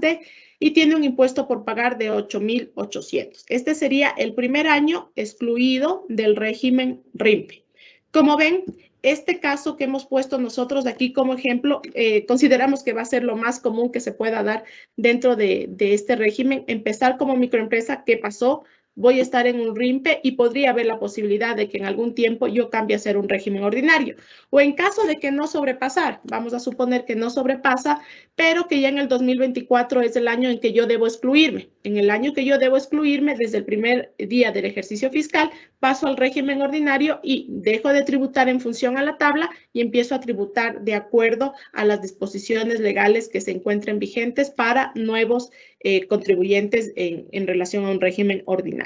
Speaker 2: y tiene un impuesto por pagar de 8.800. Este sería el primer año excluido del régimen RIMPE. Como ven, este caso que hemos puesto nosotros aquí como ejemplo, consideramos que va a ser lo más común que se pueda dar dentro de este régimen. Empezar como microempresa, ¿qué pasó? Voy a estar en un RIMPE y podría haber la posibilidad de que en algún tiempo yo cambie a ser un régimen ordinario. O en caso de que no sobrepasar, vamos a suponer que no sobrepasa, pero que ya en el 2024 es el año en que yo debo excluirme. En el año que yo debo excluirme, desde el primer día del ejercicio fiscal, paso al régimen ordinario y dejo de tributar en función a la tabla y empiezo a tributar de acuerdo a las disposiciones legales que se encuentren vigentes para nuevos contribuyentes en relación a un régimen ordinario.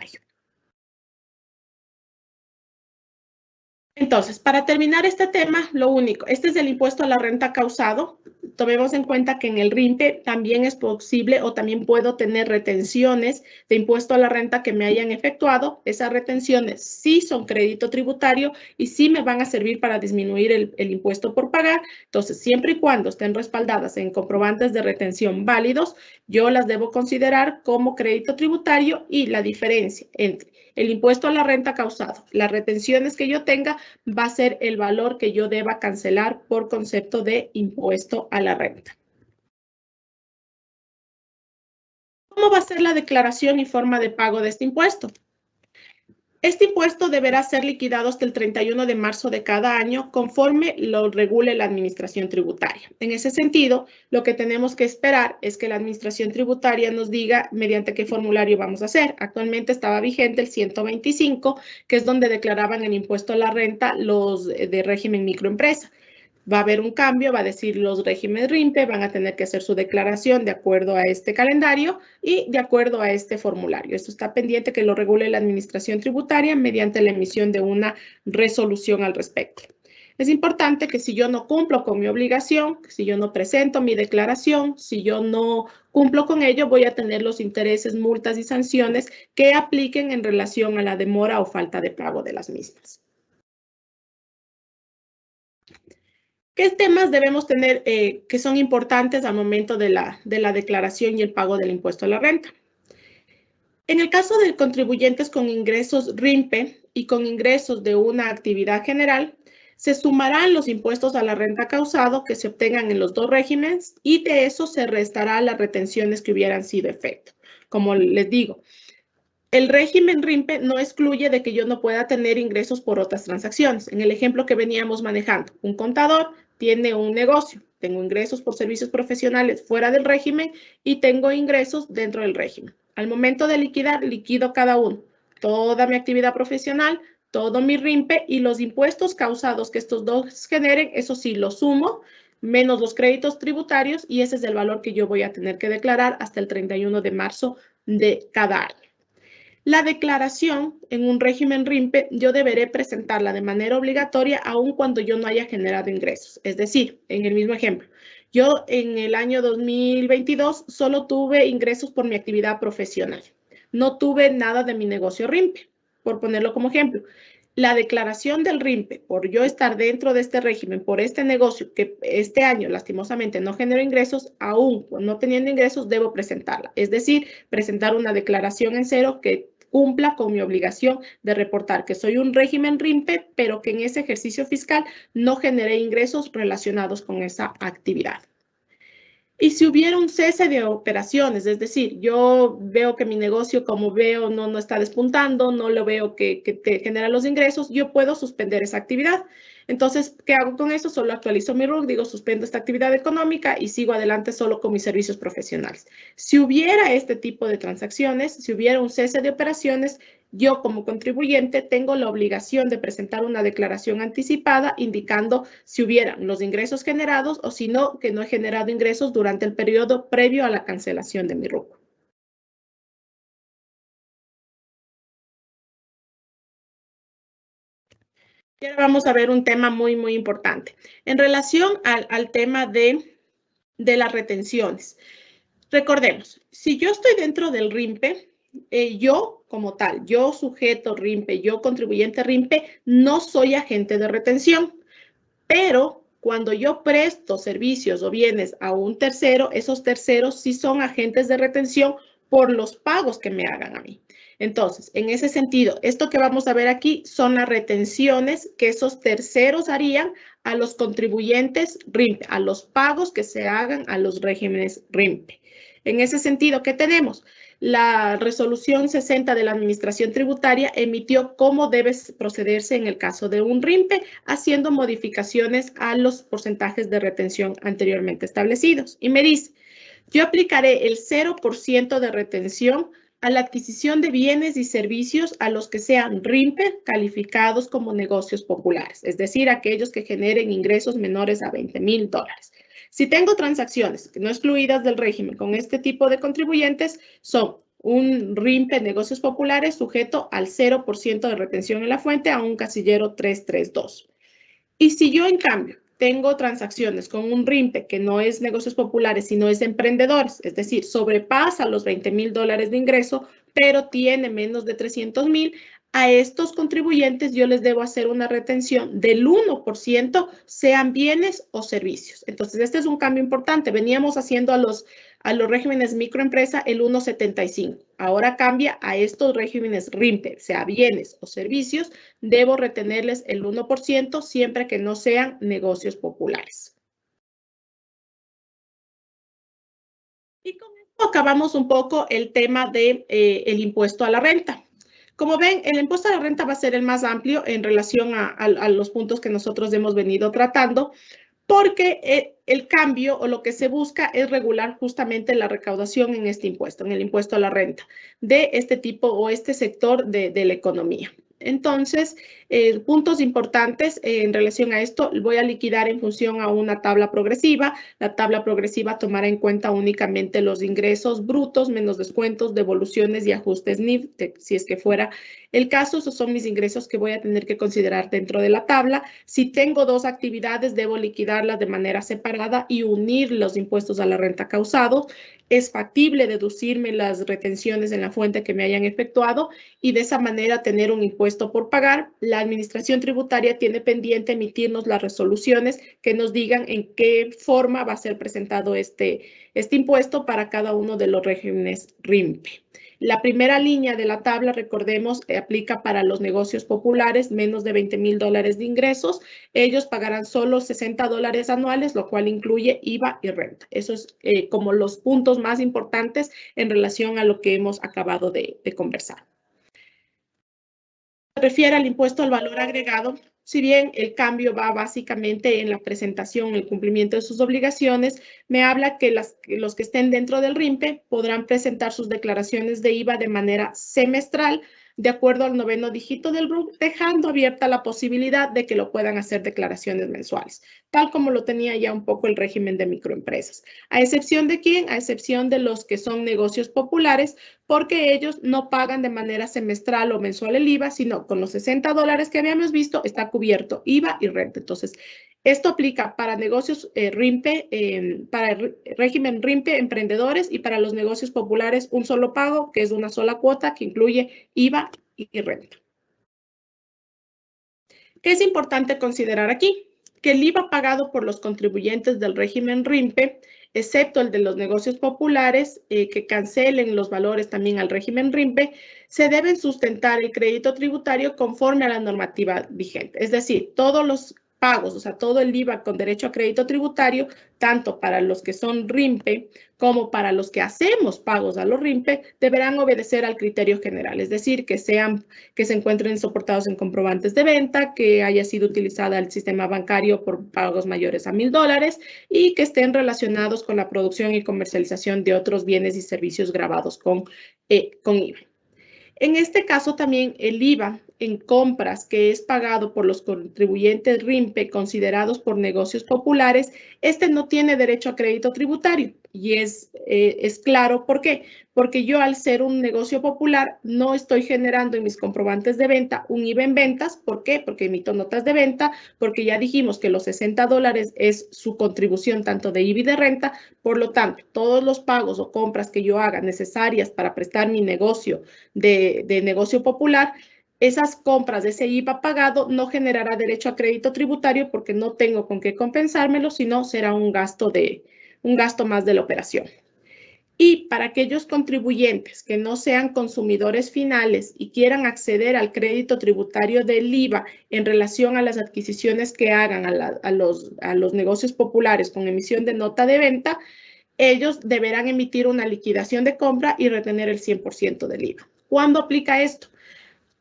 Speaker 2: Entonces, para terminar este tema, lo único, este es el impuesto a la renta causado. Tomemos en cuenta que en el RIMPE también es posible o también puedo tener retenciones de impuesto a la renta que me hayan efectuado. Esas retenciones sí son crédito tributario y sí me van a servir para disminuir el impuesto por pagar. Entonces, siempre y cuando estén respaldadas en comprobantes de retención válidos, yo las debo considerar como crédito tributario y la diferencia entre el impuesto a la renta causado, las retenciones que yo tenga, va a ser el valor que yo deba cancelar por concepto de impuesto a la renta. ¿Cómo va a ser la declaración y forma de pago de este impuesto? Este impuesto deberá ser liquidado hasta el 31 de marzo de cada año conforme lo regule la Administración Tributaria. En ese sentido, lo que tenemos que esperar es que la Administración Tributaria nos diga mediante qué formulario vamos a hacer. Actualmente estaba vigente el 125, que es donde declaraban el impuesto a la renta los de régimen microempresa. Va a haber un cambio, va a decir los regímenes RIMPE van a tener que hacer su declaración de acuerdo a este calendario y de acuerdo a este formulario. Esto está pendiente que lo regule la Administración Tributaria mediante la emisión de una resolución al respecto. Es importante que si yo no cumplo con mi obligación, si yo no presento mi declaración, si yo no cumplo con ello, voy a tener los intereses, multas y sanciones que apliquen en relación a la demora o falta de pago de las mismas. ¿Qué temas debemos tener que son importantes al momento de la declaración y el pago del impuesto a la renta? En el caso de contribuyentes con ingresos RIMPE y con ingresos de una actividad general, se sumarán los impuestos a la renta causado que se obtengan en los dos regímenes y de eso se restará las retenciones que hubieran sido efecto. Como les digo, el régimen RIMPE no excluye de que yo no pueda tener ingresos por otras transacciones. En el ejemplo que veníamos manejando, un contador tiene un negocio, tengo ingresos por servicios profesionales fuera del régimen y tengo ingresos dentro del régimen. Al momento de liquidar, liquido cada uno, toda mi actividad profesional, todo mi RIMPE y los impuestos causados que estos dos generen, eso sí, lo sumo, menos los créditos tributarios y ese es el valor que yo voy a tener que declarar hasta el 31 de marzo de cada año. La declaración en un régimen RIMPE yo deberé presentarla de manera obligatoria aun cuando yo no haya generado ingresos. Es decir, en el mismo ejemplo, yo en el año 2022 solo tuve ingresos por mi actividad profesional. No tuve nada de mi negocio RIMPE, por ponerlo como ejemplo. La declaración del RIMPE, por yo estar dentro de este régimen, por este negocio que este año lastimosamente no generó ingresos, aún no teniendo ingresos, debo presentarla. Es decir, presentar una declaración en cero que cumpla con mi obligación de reportar que soy un régimen RIMPE, pero que en ese ejercicio fiscal no generé ingresos relacionados con esa actividad. Y si hubiera un cese de operaciones, es decir, yo veo que mi negocio, como veo, no está despuntando, no lo veo que te genera los ingresos, yo puedo suspender esa actividad. Entonces, ¿qué hago con eso? Solo actualizo mi RUC, digo, suspendo esta actividad económica y sigo adelante solo con mis servicios profesionales. Si hubiera este tipo de transacciones, si hubiera un cese de operaciones, yo como contribuyente tengo la obligación de presentar una declaración anticipada indicando si hubieran los ingresos generados o si no, que no he generado ingresos durante el periodo previo a la cancelación de mi RUC. Y ahora vamos a ver un tema muy, muy importante. En relación al tema de las retenciones. Recordemos, si yo estoy dentro del RIMPE, yo como tal, yo sujeto RIMPE, yo contribuyente RIMPE, no soy agente de retención, pero cuando yo presto servicios o bienes a un tercero, esos terceros sí son agentes de retención por los pagos que me hagan a mí. Entonces, en ese sentido, esto que vamos a ver aquí son las retenciones que esos terceros harían a los contribuyentes RIMPE, a los pagos que se hagan a los regímenes RIMPE. En ese sentido, ¿qué tenemos? La resolución 60 de la Administración Tributaria emitió cómo debe procederse en el caso de un RIMPE, haciendo modificaciones a los porcentajes de retención anteriormente establecidos. Y me dice, yo aplicaré el 0% de retención a la adquisición de bienes y servicios a los que sean RIMPE calificados como negocios populares, es decir, aquellos que generen ingresos menores a $20,000. Si tengo transacciones no excluidas del régimen con este tipo de contribuyentes, son un RIMPE negocios populares sujeto al 0% de retención en la fuente a un casillero 332. Y si yo, en cambio, tengo transacciones con un RIMPE que no es negocios populares, sino es emprendedores, es decir, sobrepasa los $20,000 de ingreso, pero tiene menos de 300,000, a estos contribuyentes yo les debo hacer una retención del 1%, sean bienes o servicios. Entonces, este es un cambio importante. Veníamos haciendo a los regímenes microempresa el 1,75. Ahora cambia a estos regímenes RIMPE, sea bienes o servicios, debo retenerles el 1% siempre que no sean negocios populares. Y con esto acabamos un poco el tema del impuesto a la renta. Como ven, el impuesto a la renta va a ser el más amplio en relación a los puntos que nosotros hemos venido tratando, porque el cambio o lo que se busca es regular justamente la recaudación en este impuesto, en el impuesto a la renta, de este tipo o este sector de la economía. Entonces, puntos importantes en relación a esto, voy a liquidar en función a una tabla progresiva. La tabla progresiva tomará en cuenta únicamente los ingresos brutos, menos descuentos, devoluciones y ajustes NIF, si es que fuera el caso. Esos son mis ingresos que voy a tener que considerar dentro de la tabla. Si tengo dos actividades, debo liquidarlas de manera separada y unir los impuestos a la renta causados. Es factible deducirme las retenciones en la fuente que me hayan efectuado y de esa manera tener un impuesto por pagar. La administración tributaria tiene pendiente emitirnos las resoluciones que nos digan en qué forma va a ser presentado este impuesto para cada uno de los regímenes RIMPE. La primera línea de la tabla, recordemos, aplica para los negocios populares, menos de $20,000 de ingresos. Ellos pagarán solo $60 anuales, lo cual incluye IVA y renta. Eso es como los puntos más importantes en relación a lo que hemos acabado de conversar. Se refiere al impuesto al valor agregado, si bien el cambio va básicamente en la presentación, el cumplimiento de sus obligaciones, me habla que los que estén dentro del RIMPE podrán presentar sus declaraciones de IVA de manera semestral, de acuerdo al 9º dígito del RUC, dejando abierta la posibilidad de que lo puedan hacer declaraciones mensuales, tal como lo tenía ya un poco el régimen de microempresas. ¿A excepción de quién? A excepción de los que son negocios populares, porque ellos no pagan de manera semestral o mensual el IVA, sino con los $60 que habíamos visto está cubierto IVA y renta. Entonces, esto aplica para negocios RIMPE, para el régimen RIMPE, emprendedores, y para los negocios populares un solo pago, que es una sola cuota que incluye IVA y renta. ¿Qué es importante considerar aquí? Que el IVA pagado por los contribuyentes del régimen RIMPE, excepto el de los negocios populares, que cancelen los valores también al régimen RIMPE, se deben sustentar el crédito tributario conforme a la normativa vigente. Es decir, todos los pagos, o sea, todo el IVA con derecho a crédito tributario, tanto para los que son RIMPE como para los que hacemos pagos a los RIMPE, deberán obedecer al criterio general, es decir, que se encuentren soportados en comprobantes de venta, que haya sido utilizada el sistema bancario por pagos mayores a $1,000 y que estén relacionados con la producción y comercialización de otros bienes y servicios gravados con IVA. En este caso también el IVA en compras que es pagado por los contribuyentes RIMPE considerados por negocios populares, este no tiene derecho a crédito tributario. Y es claro por qué. Porque yo al ser un negocio popular no estoy generando en mis comprobantes de venta un IVA en ventas. ¿Por qué? Porque emito notas de venta, porque ya dijimos que los $60 es su contribución tanto de IVA y de renta. Por lo tanto, todos los pagos o compras que yo haga necesarias para prestar mi negocio de negocio popular, esas compras de ese IVA pagado no generará derecho a crédito tributario porque no tengo con qué compensármelo, sino será un gasto más de la operación. Y para aquellos contribuyentes que no sean consumidores finales y quieran acceder al crédito tributario del IVA en relación a las adquisiciones que hagan a los negocios populares con emisión de nota de venta, ellos deberán emitir una liquidación de compra y retener el 100% del IVA. ¿Cuándo aplica esto?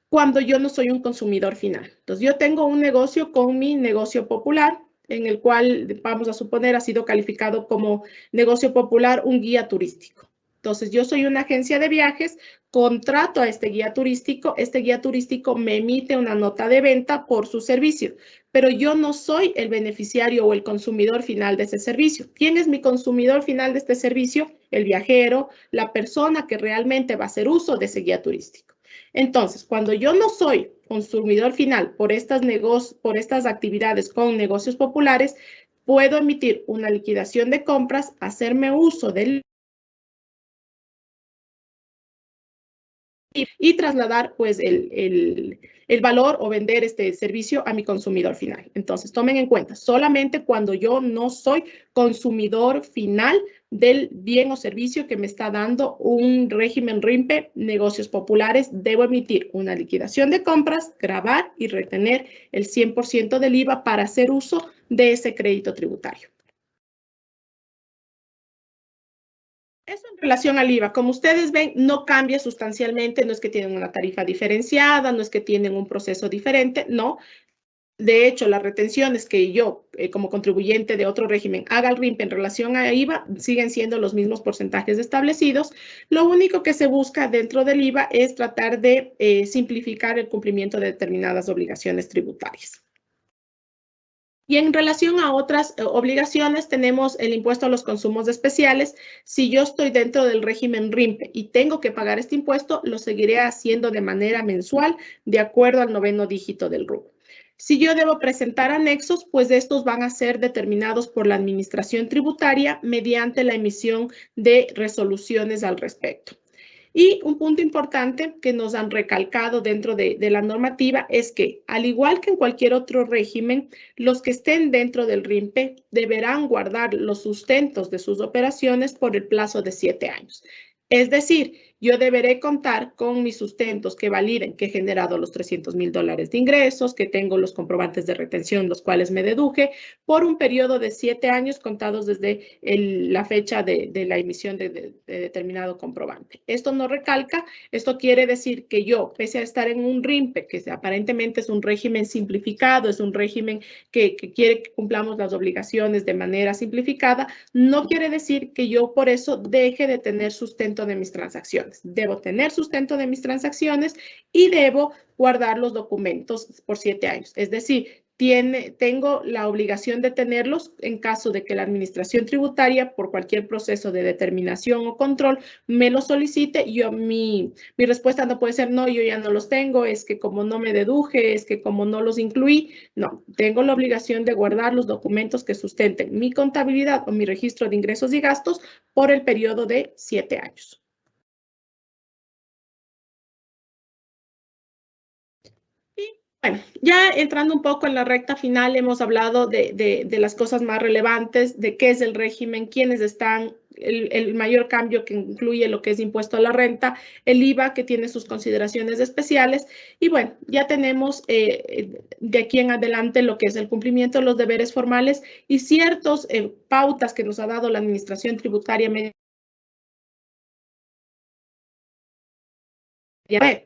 Speaker 2: Cuando yo no soy un consumidor final. Entonces, yo tengo un negocio con mi negocio popular, en el cual, vamos a suponer, ha sido calificado como negocio popular un guía turístico. Entonces, yo soy una agencia de viajes, contrato a este guía turístico me emite una nota de venta por su servicio, pero yo no soy el beneficiario o el consumidor final de ese servicio. ¿Quién es mi consumidor final de este servicio? El viajero, la persona que realmente va a hacer uso de ese guía turístico. Entonces, cuando yo no soy consumidor final por estas actividades con negocios populares, puedo emitir una liquidación de compras, hacerme uso del y trasladar pues el valor o vender este servicio a mi consumidor final. Entonces, tomen en cuenta, solamente cuando yo no soy consumidor final del bien o servicio que me está dando un régimen RIMPE, negocios populares, debo emitir una liquidación de compras, gravar y retener el 100% del IVA para hacer uso de ese crédito tributario. Eso en relación al IVA, como ustedes ven, no cambia sustancialmente, no es que tienen una tarifa diferenciada, no es que tienen un proceso diferente, no. De hecho, las retenciones que yo, como contribuyente de otro régimen, haga al RIMPE en relación a IVA, siguen siendo los mismos porcentajes establecidos. Lo único que se busca dentro del IVA es tratar de simplificar el cumplimiento de determinadas obligaciones tributarias. Y en relación a otras obligaciones, tenemos el impuesto a los consumos especiales. Si yo estoy dentro del régimen RIMPE y tengo que pagar este impuesto, lo seguiré haciendo de manera mensual de acuerdo al 9º dígito del RUC. Si yo debo presentar anexos, pues estos van a ser determinados por la Administración Tributaria mediante la emisión de resoluciones al respecto. Y un punto importante que nos han recalcado dentro de la normativa es que, al igual que en cualquier otro régimen, los que estén dentro del RIMPE deberán guardar los sustentos de sus operaciones por el plazo de 7 años. Es decir, yo deberé contar con mis sustentos que validen que he generado los $300,000 de ingresos, que tengo los comprobantes de retención, los cuales me deduje, por un periodo de 7 años contados desde la fecha de la emisión de determinado comprobante. Esto no recalca, esto quiere decir que yo, pese a estar en un RIMPE, que aparentemente es un régimen simplificado, es un régimen que quiere que cumplamos las obligaciones de manera simplificada, no quiere decir que yo por eso deje de tener sustento de mis transacciones. Debo tener sustento de mis transacciones y debo guardar los documentos por 7 años. Es decir, tengo la obligación de tenerlos en caso de que la Administración Tributaria, por cualquier proceso de determinación o control, me los solicite. Mi respuesta no puede ser, no, yo ya no los tengo, es que como no me deduje, es que como no los incluí. No, tengo la obligación de guardar los documentos que sustenten mi contabilidad o mi registro de ingresos y gastos por el periodo de 7 años. Bueno, ya entrando un poco en la recta final, hemos hablado de las cosas más relevantes, de qué es el régimen, quiénes están, el mayor cambio que incluye lo que es impuesto a la renta, el IVA que tiene sus consideraciones especiales. Y bueno, ya tenemos de aquí en adelante lo que es el cumplimiento de los deberes formales y ciertas pautas que nos ha dado la Administración Tributaria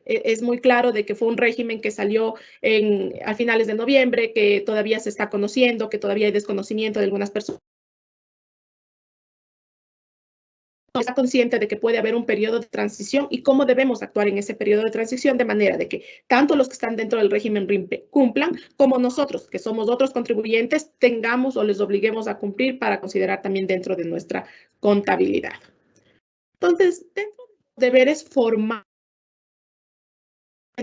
Speaker 2: es muy claro de que fue un régimen que salió a finales de noviembre, que todavía se está conociendo, que todavía hay desconocimiento de algunas personas. Está consciente de que puede haber un periodo de transición y cómo debemos actuar en ese periodo de transición de manera de que tanto los que están dentro del régimen RIMPE cumplan, como nosotros, que somos otros contribuyentes, tengamos o les obliguemos a cumplir para considerar también dentro de nuestra contabilidad. Entonces, dentro de los deberes formales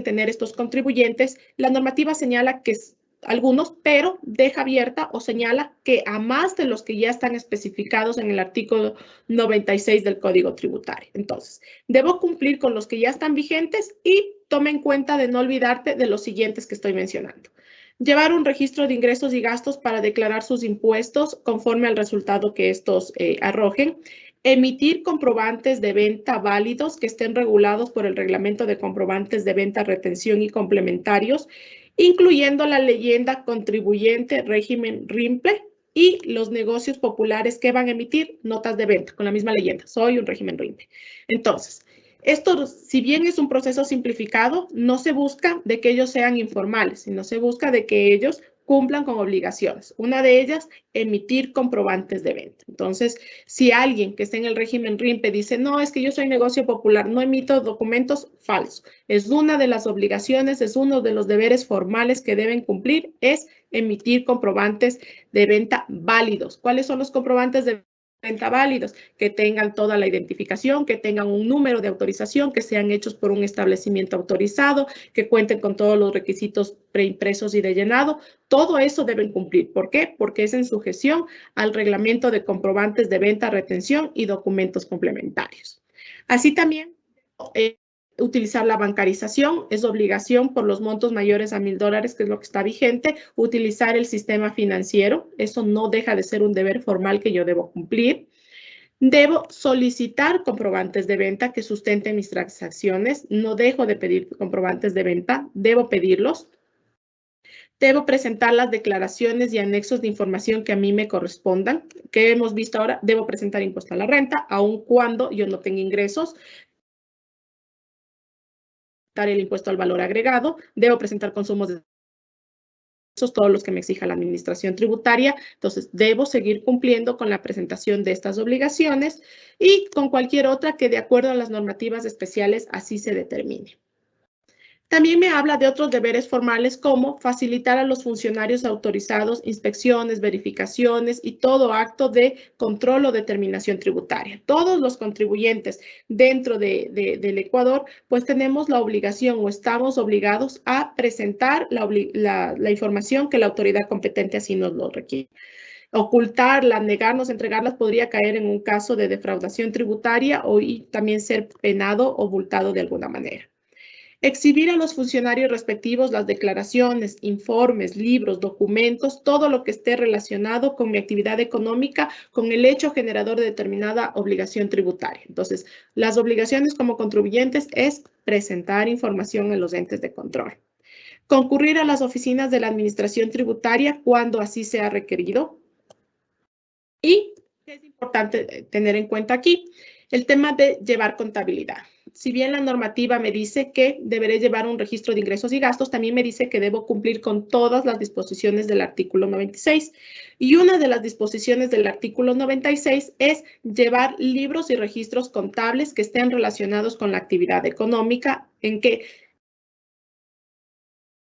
Speaker 2: tener estos contribuyentes, la normativa señala que algunos, pero deja abierta o señala que a más de los que ya están especificados en el artículo 96 del Código Tributario. Entonces, debo cumplir con los que ya están vigentes y tome en cuenta de no olvidarte de los siguientes que estoy mencionando. Llevar un registro de ingresos y gastos para declarar sus impuestos conforme al resultado que estos arrojen. Emitir comprobantes de venta válidos que estén regulados por el Reglamento de Comprobantes de Venta, Retención y Complementarios, incluyendo la leyenda contribuyente régimen RIMPE y los negocios populares que van a emitir notas de venta con la misma leyenda. Soy un régimen RIMPE. Entonces, esto, si bien es un proceso simplificado, no se busca de que ellos sean informales, sino se busca de que ellos cumplan con obligaciones. Una de ellas, emitir comprobantes de venta. Entonces, si alguien que esté en el régimen RIMPE dice, no, es que yo soy negocio popular, no emito documentos, falso. Es una de las obligaciones, es uno de los deberes formales que deben cumplir, es emitir comprobantes de venta válidos. ¿Cuáles son los comprobantes de venta válidos? Que tengan toda la identificación, que tengan un número de autorización, que sean hechos por un establecimiento autorizado, que cuenten con todos los requisitos preimpresos y de llenado. Todo eso deben cumplir. ¿Por qué? Porque es en sujeción al reglamento de comprobantes de venta, retención y documentos complementarios. Así también, utilizar la bancarización, es obligación por los montos mayores a $1,000, que es lo que está vigente, utilizar el sistema financiero, eso no deja de ser un deber formal que yo debo cumplir. Debo solicitar comprobantes de venta que sustenten mis transacciones, no dejo de pedir comprobantes de venta, debo pedirlos. Debo presentar las declaraciones y anexos de información que a mí me correspondan, que hemos visto ahora, debo presentar impuesto a la renta, aun cuando yo no tenga ingresos, el impuesto al valor agregado, debo presentar consumos de todos los que me exija la administración tributaria. Entonces, debo seguir cumpliendo con la presentación de estas obligaciones y con cualquier otra que de acuerdo a las normativas especiales así se determine. También me habla de otros deberes formales como facilitar a los funcionarios autorizados inspecciones, verificaciones y todo acto de control o determinación tributaria. Todos los contribuyentes dentro del Ecuador, pues tenemos la obligación o estamos obligados a presentar la información que la autoridad competente así nos lo requiere. Ocultarla, negarnos, entregarlas podría caer en un caso de defraudación tributaria y también ser penado o multado de alguna manera. Exhibir a los funcionarios respectivos las declaraciones, informes, libros, documentos, todo lo que esté relacionado con mi actividad económica, con el hecho generador de determinada obligación tributaria. Entonces, las obligaciones como contribuyentes es presentar información en los entes de control. Concurrir a las oficinas de la administración tributaria cuando así sea requerido. Y es importante tener en cuenta aquí el tema de llevar contabilidad. Si bien la normativa me dice que deberé llevar un registro de ingresos y gastos, también me dice que debo cumplir con todas las disposiciones del artículo 96. Y una de las disposiciones del artículo 96 es llevar libros y registros contables que estén relacionados con la actividad económica, en que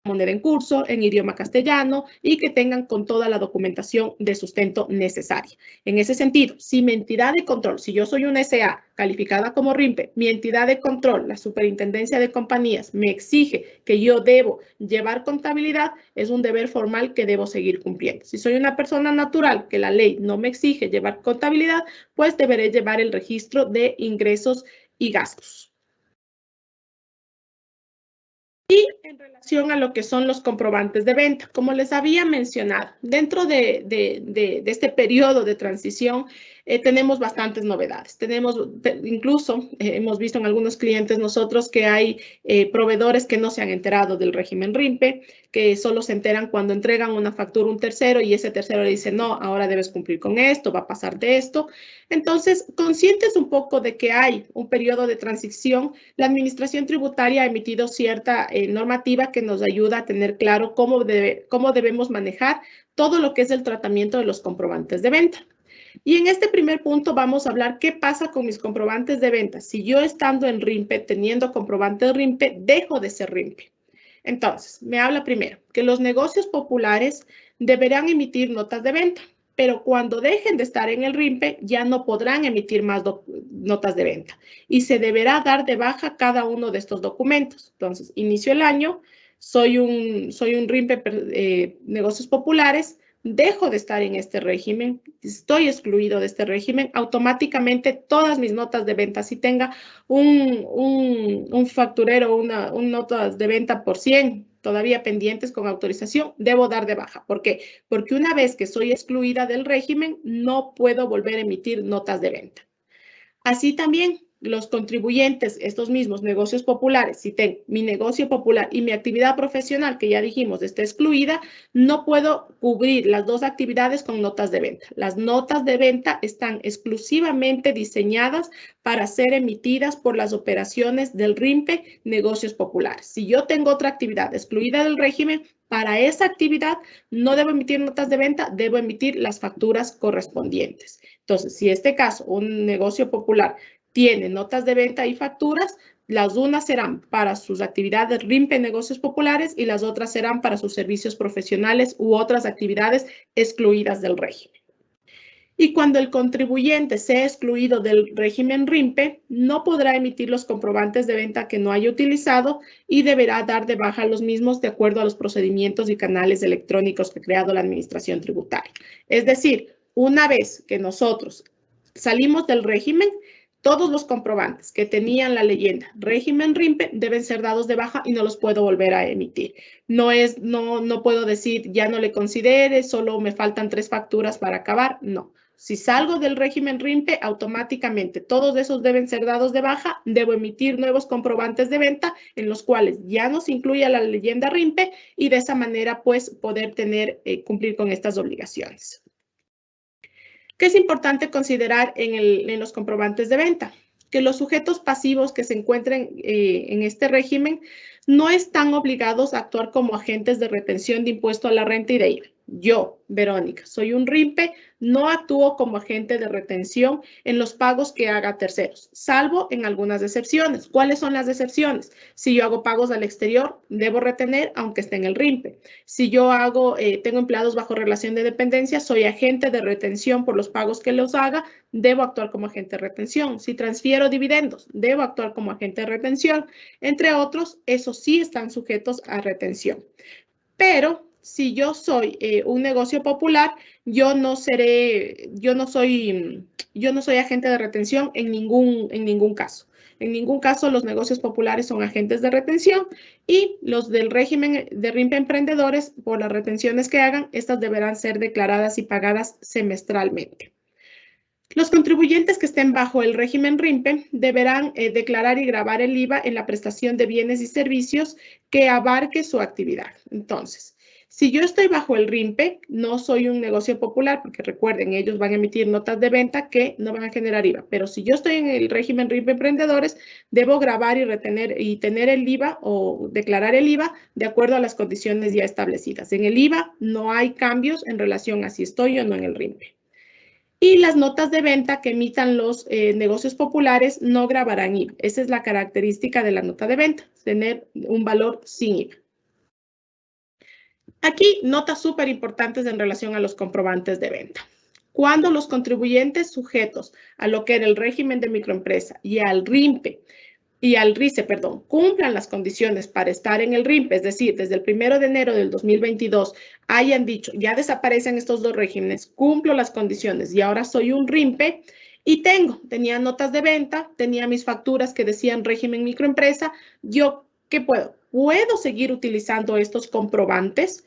Speaker 2: moneda en curso, en idioma castellano y que tengan con toda la documentación de sustento necesaria. En ese sentido, si mi entidad de control, si yo soy una SA calificada como RIMPE, mi entidad de control, la Superintendencia de Compañías, me exige que yo debo llevar contabilidad, es un deber formal que debo seguir cumpliendo. Si soy una persona natural que la ley no me exige llevar contabilidad, pues deberé llevar el registro de ingresos y gastos. Y en relación a lo que son los comprobantes de venta, como les había mencionado, dentro de este periodo de transición tenemos bastantes novedades. Incluso hemos visto en algunos clientes nosotros que hay proveedores que no se han enterado del régimen RIMPE, que solo se enteran cuando entregan una factura a un tercero y ese tercero le dice, no, ahora debes cumplir con esto, va a pasar de esto. Entonces, conscientes un poco de que hay un periodo de transición, la Administración Tributaria ha emitido cierta normativa que nos ayuda a tener claro cómo debemos manejar todo lo que es el tratamiento de los comprobantes de venta. Y en este primer punto vamos a hablar qué pasa con mis comprobantes de venta. Si yo estando en RIMPE, teniendo comprobante de RIMPE, dejo de ser RIMPE. Entonces, me habla primero que los negocios populares deberán emitir notas de venta, pero cuando dejen de estar en el RIMPE ya no podrán emitir más notas de venta y se deberá dar de baja cada uno de estos documentos. Entonces, inicio el año, soy un RIMPE negocios populares, dejo de estar en este régimen, estoy excluido de este régimen, automáticamente todas mis notas de venta, si tenga un facturero, una notas de venta por 100 todavía pendientes con autorización, debo dar de baja. ¿Por qué? Porque una vez que soy excluida del régimen, no puedo volver a emitir notas de venta. Así también, los contribuyentes, estos mismos negocios populares, si tengo mi negocio popular y mi actividad profesional, que ya dijimos está excluida, no puedo cubrir las dos actividades con notas de venta. Las notas de venta están exclusivamente diseñadas para ser emitidas por las operaciones del RIMPE negocios populares. Si yo tengo otra actividad excluida del régimen, para esa actividad no debo emitir notas de venta, debo emitir las facturas correspondientes. Entonces, si este caso, un negocio popular tiene notas de venta y facturas, las unas serán para sus actividades RIMPE negocios populares y las otras serán para sus servicios profesionales u otras actividades excluidas del régimen. Y cuando el contribuyente sea excluido del régimen RIMPE, no podrá emitir los comprobantes de venta que no haya utilizado y deberá dar de baja los mismos de acuerdo a los procedimientos y canales electrónicos que ha creado la Administración Tributaria. Es decir, una vez que nosotros salimos del régimen, todos los comprobantes que tenían la leyenda régimen RIMPE deben ser dados de baja y no los puedo volver a emitir. No puedo decir ya no le considere, solo me faltan 3 facturas para acabar. No. Si salgo del régimen RIMPE, automáticamente todos esos deben ser dados de baja. Debo emitir nuevos comprobantes de venta en los cuales ya no se incluya la leyenda RIMPE y de esa manera pues poder cumplir con estas obligaciones. ¿Qué es importante considerar en los comprobantes de venta? que los sujetos pasivos que se encuentren en este régimen no están obligados a actuar como agentes de retención de impuesto a la renta y de IVA. Yo, Verónica, soy un RIMPE, no actúo como agente de retención en los pagos que haga a terceros, salvo en algunas excepciones. ¿Cuáles son las excepciones? Si yo hago pagos al exterior, debo retener aunque esté en el RIMPE. Si yo tengo empleados bajo relación de dependencia, soy agente de retención por los pagos que los haga, debo actuar como agente de retención. Si transfiero dividendos, debo actuar como agente de retención. Entre otros, esos sí están sujetos a retención. Pero si yo soy un negocio popular, yo no soy agente de retención en ningún caso. En ningún caso los negocios populares son agentes de retención y los del régimen de RIMPE emprendedores, por las retenciones que hagan, estas deberán ser declaradas y pagadas semestralmente. Los contribuyentes que estén bajo el régimen RIMPE deberán declarar y gravar el IVA en la prestación de bienes y servicios que abarque su actividad. Entonces, si yo estoy bajo el RIMPE, no soy un negocio popular, porque recuerden, ellos van a emitir notas de venta que no van a generar IVA. Pero si yo estoy en el régimen RIMPE Emprendedores, debo grabar y retener y tener el IVA o declarar el IVA de acuerdo a las condiciones ya establecidas. En el IVA no hay cambios en relación a si estoy o no en el RIMPE. Y las notas de venta que emitan los negocios populares no grabarán IVA. Esa es la característica de la nota de venta, tener un valor sin IVA. Aquí, notas súper importantes en relación a los comprobantes de venta. Cuando los contribuyentes sujetos a lo que era el régimen de microempresa y al RIMPE y al RICE, cumplan las condiciones para estar en el RIMPE, es decir, desde el 1 de enero del 2022 hayan dicho, ya desaparecen estos dos regímenes, cumplo las condiciones y ahora soy un RIMPE y tenía notas de venta, tenía mis facturas que decían régimen microempresa, yo, ¿qué puedo? Puedo seguir utilizando estos comprobantes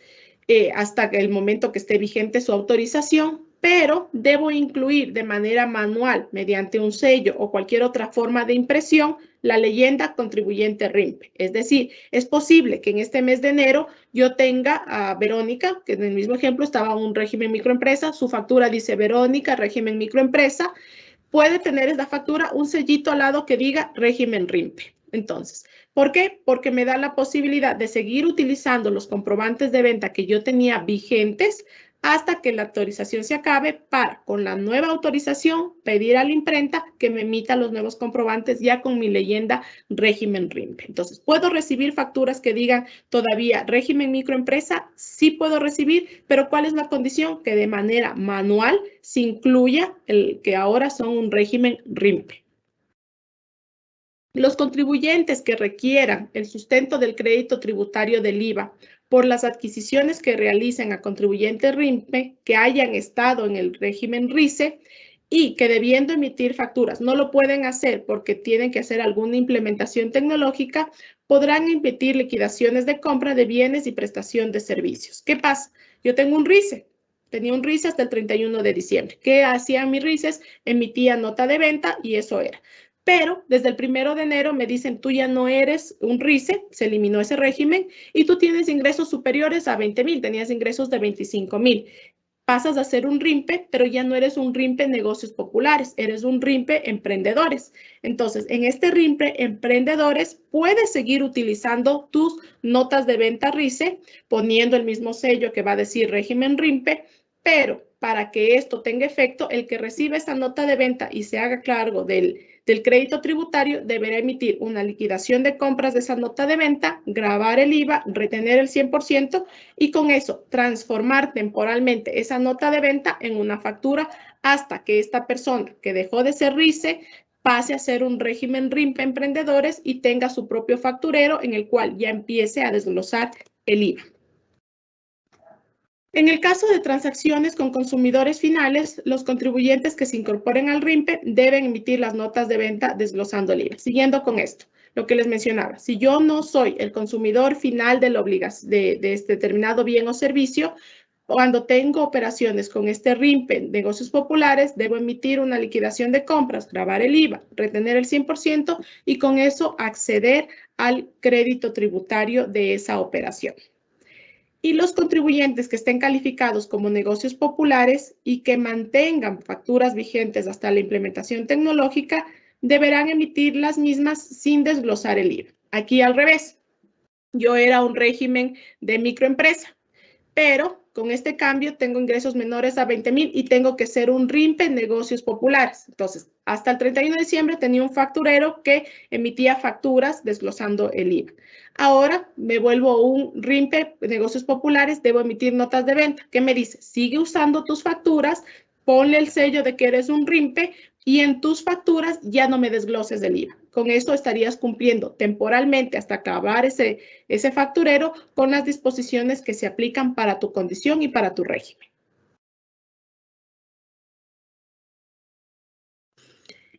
Speaker 2: hasta el momento que esté vigente su autorización, pero debo incluir de manera manual, mediante un sello o cualquier otra forma de impresión, la leyenda contribuyente RIMPE. Es decir, es posible que en este mes de enero yo tenga a Verónica, que en el mismo ejemplo estaba en un régimen microempresa, su factura dice Verónica, régimen microempresa, puede tener esta factura un sellito al lado que diga régimen RIMPE. Entonces, ¿por qué? Porque me da la posibilidad de seguir utilizando los comprobantes de venta que yo tenía vigentes hasta que la autorización se acabe para, con la nueva autorización, pedir a la imprenta que me emita los nuevos comprobantes ya con mi leyenda régimen RIMPE. Entonces, ¿puedo recibir facturas que digan todavía régimen microempresa? Sí puedo recibir, pero ¿cuál es la condición? Que de manera manual se incluya el que ahora son un régimen RIMPE. Los contribuyentes que requieran el sustento del crédito tributario del IVA por las adquisiciones que realicen a contribuyentes RIMPE que hayan estado en el régimen RICE y que debiendo emitir facturas no lo pueden hacer porque tienen que hacer alguna implementación tecnológica, podrán emitir liquidaciones de compra de bienes y prestación de servicios. ¿Qué pasa? Yo tengo un RICE. Tenía un RICE hasta el 31 de diciembre. ¿Qué hacían mis RICES? Emitía nota de venta y eso era. Pero desde el 1 de enero me dicen, tú ya no eres un RICE, se eliminó ese régimen y tú tienes ingresos superiores a 20,000, tenías ingresos de 25,000. Pasas a ser un RIMPE, pero ya no eres un RIMPE negocios populares, eres un RIMPE emprendedores. Entonces, en este RIMPE emprendedores puedes seguir utilizando tus notas de venta RICE, poniendo el mismo sello que va a decir régimen RIMPE, pero para que esto tenga efecto, el que recibe esta nota de venta y se haga cargo del crédito tributario deberá emitir una liquidación de compras de esa nota de venta, grabar el IVA, retener el 100% y con eso transformar temporalmente esa nota de venta en una factura hasta que esta persona que dejó de ser RICE pase a ser un régimen RIMPE emprendedores y tenga su propio facturero en el cual ya empiece a desglosar el IVA. En el caso de transacciones con consumidores finales, los contribuyentes que se incorporen al RIMPE deben emitir las notas de venta desglosando el IVA. Siguiendo con esto, lo que les mencionaba, si yo no soy el consumidor final de este determinado bien o servicio, cuando tengo operaciones con este RIMPE, negocios populares, debo emitir una liquidación de compras, grabar el IVA, retener el 100% y con eso acceder al crédito tributario de esa operación. Y los contribuyentes que estén calificados como negocios populares y que mantengan facturas vigentes hasta la implementación tecnológica deberán emitir las mismas sin desglosar el IVA. Aquí al revés, yo era un régimen de microempresa, pero con este cambio tengo ingresos menores a 20,000 y tengo que ser un RIMPE en negocios populares. Entonces, hasta el 31 de diciembre tenía un facturero que emitía facturas desglosando el IVA. Ahora me vuelvo un RIMPE en negocios populares, debo emitir notas de venta. ¿Qué me dice? Sigue usando tus facturas, ponle el sello de que eres un RIMPE y en tus facturas ya no me desgloses del IVA. Con eso estarías cumpliendo temporalmente hasta acabar ese facturero con las disposiciones que se aplican para tu condición y para tu régimen.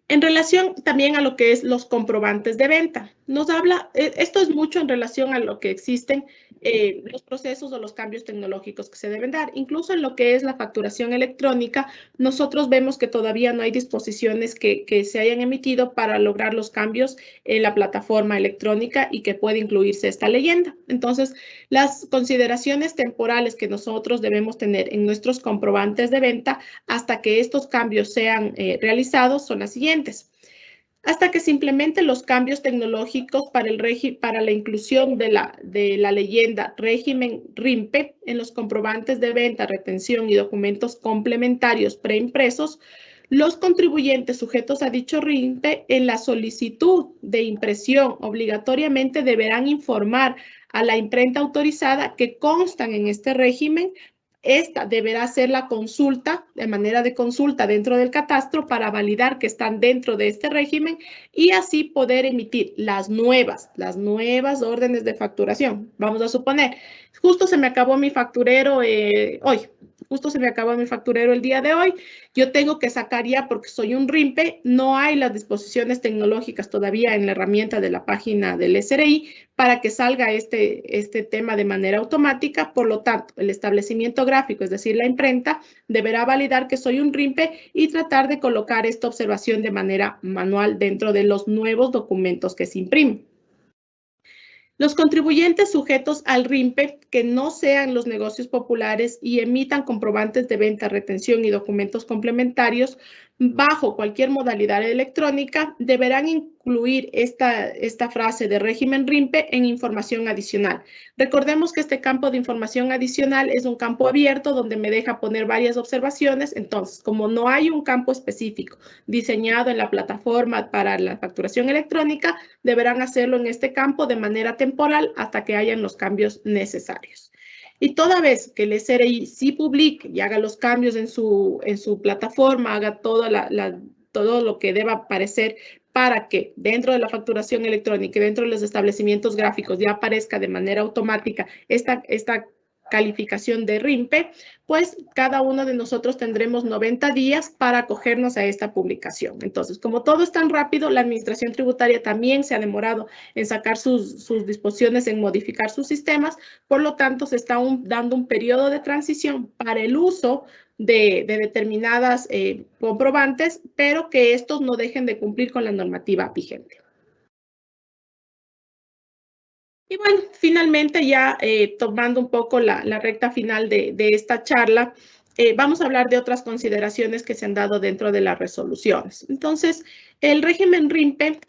Speaker 2: En relación también a lo que es los comprobantes de venta, nos habla, esto es mucho en relación a lo que existen los procesos o los cambios tecnológicos que se deben dar. Incluso en lo que es la facturación electrónica, nosotros vemos que todavía no hay disposiciones que se hayan emitido para lograr los cambios en la plataforma electrónica y que puede incluirse esta leyenda. Entonces, las consideraciones temporales que nosotros debemos tener en nuestros comprobantes de venta hasta que estos cambios sean realizados son las siguientes. Hasta que se implementen los cambios tecnológicos para la inclusión de la leyenda régimen RIMPE en los comprobantes de venta, retención y documentos complementarios preimpresos, los contribuyentes sujetos a dicho RIMPE en la solicitud de impresión obligatoriamente deberán informar a la imprenta autorizada que constan en este régimen. Esta deberá hacer la consulta, de manera de consulta dentro del catastro para validar que están dentro de este régimen y así poder emitir las nuevas órdenes de facturación. Vamos a suponer, justo se me acabó mi facturero hoy. Justo se me acabó mi facturero el día de hoy, yo tengo que sacar ya porque soy un RIMPE, no hay las disposiciones tecnológicas todavía en la herramienta de la página del SRI para que salga este tema de manera automática, por lo tanto, el establecimiento gráfico, es decir, la imprenta, deberá validar que soy un RIMPE y tratar de colocar esta observación de manera manual dentro de los nuevos documentos que se imprimen. Los contribuyentes sujetos al RIMPE que no sean los negocios populares y emitan comprobantes de venta, retención y documentos complementarios bajo cualquier modalidad electrónica deberán incluir esta frase de régimen RIMPE en información adicional. Recordemos que este campo de información adicional es un campo abierto donde me deja poner varias observaciones. Entonces, como no hay un campo específico diseñado en la plataforma para la facturación electrónica, deberán hacerlo en este campo de manera temporal hasta que hayan los cambios necesarios. Y toda vez que el SRI sí publique y haga los cambios en su plataforma, haga todo lo que deba aparecer para que dentro de la facturación electrónica y dentro de los establecimientos gráficos ya aparezca de manera automática esta calificación de RIMPE, pues cada uno de nosotros tendremos 90 días para acogernos a esta publicación. Entonces, como todo es tan rápido, la Administración Tributaria también se ha demorado en sacar sus disposiciones, en modificar sus sistemas, por lo tanto, se está dando un periodo de transición para el uso de determinadas comprobantes, pero que estos no dejen de cumplir con la normativa vigente. Y bueno, finalmente ya tomando un poco la recta final de esta charla, vamos a hablar de otras consideraciones que se han dado dentro de las resoluciones. Entonces, el régimen RIMPE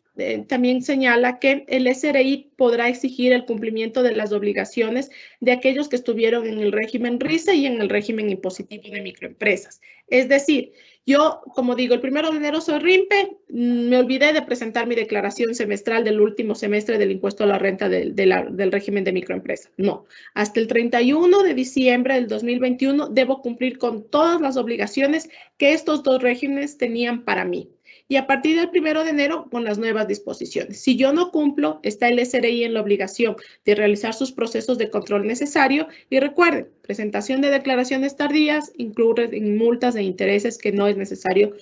Speaker 2: también señala que el SRI podrá exigir el cumplimiento de las obligaciones de aquellos que estuvieron en el régimen RISE y en el régimen impositivo de microempresas. Es decir, yo, como digo, el 1 de enero soy RIMPE, me olvidé de presentar mi declaración semestral del último semestre del impuesto a la renta del régimen de microempresa. No, hasta el 31 de diciembre del 2021 debo cumplir con todas las obligaciones que estos dos regímenes tenían para mí. Y a partir del 1 de enero, con las nuevas disposiciones. Si yo no cumplo, está el SRI en la obligación de realizar sus procesos de control necesario. Y recuerden, presentación de declaraciones tardías incluyen multas e intereses que no es necesario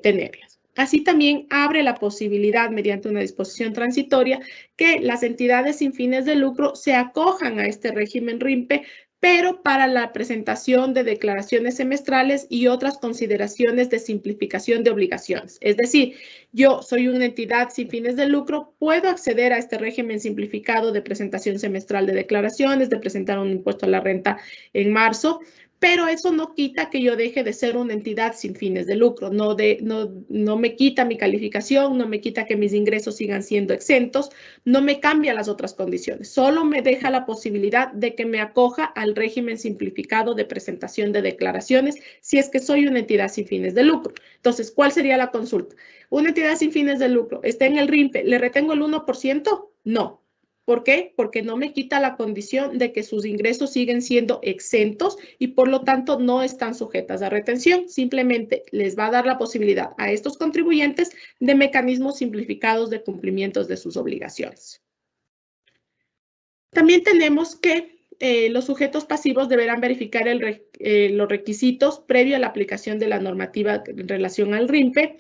Speaker 2: tenerlas. Así también abre la posibilidad, mediante una disposición transitoria, que las entidades sin fines de lucro se acojan a este régimen RIMPE, pero para la presentación de declaraciones semestrales y otras consideraciones de simplificación de obligaciones. Es decir, yo soy una entidad sin fines de lucro, puedo acceder a este régimen simplificado de presentación semestral de declaraciones, de presentar un impuesto a la renta en marzo, pero eso no quita que yo deje de ser una entidad sin fines de lucro. No me quita mi calificación, no me quita que mis ingresos sigan siendo exentos, no me cambia las otras condiciones. Solo me deja la posibilidad de que me acoja al régimen simplificado de presentación de declaraciones si es que soy una entidad sin fines de lucro. Entonces, ¿cuál sería la consulta? ¿Una entidad sin fines de lucro está en el RIMPE? ¿Le retengo el 1%? No. ¿Por qué? Porque no me quita la condición de que sus ingresos siguen siendo exentos y por lo tanto no están sujetas a retención. Simplemente les va a dar la posibilidad a estos contribuyentes de mecanismos simplificados de cumplimientos de sus obligaciones. También tenemos que los sujetos pasivos deberán verificar los requisitos previo a la aplicación de la normativa en relación al RIMPE,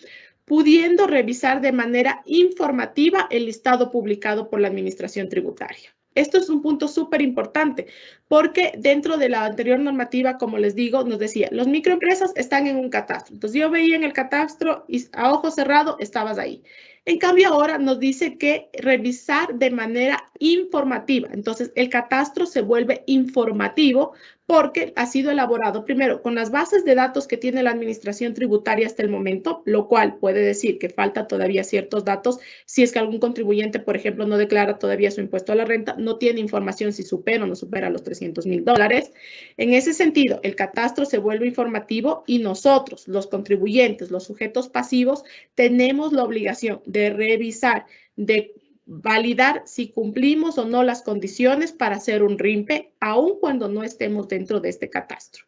Speaker 2: pudiendo revisar de manera informativa el listado publicado por la Administración Tributaria. Esto es un punto súper importante porque dentro de la anterior normativa, como les digo, nos decía, los microempresas están en un catastro. Entonces yo veía en el catastro y a ojo cerrado estabas ahí. En cambio, ahora nos dice que revisar de manera informativa. Entonces, el catastro se vuelve informativo porque ha sido elaborado primero con las bases de datos que tiene la Administración Tributaria hasta el momento, lo cual puede decir que falta todavía ciertos datos. Si es que algún contribuyente, por ejemplo, no declara todavía su impuesto a la renta, no tiene información si supera o no supera los $300,000. En ese sentido, el catastro se vuelve informativo y nosotros, los contribuyentes, los sujetos pasivos, tenemos la obligación de revisar, de validar si cumplimos o no las condiciones para hacer un RIMPE, aun cuando no estemos dentro de este catastro.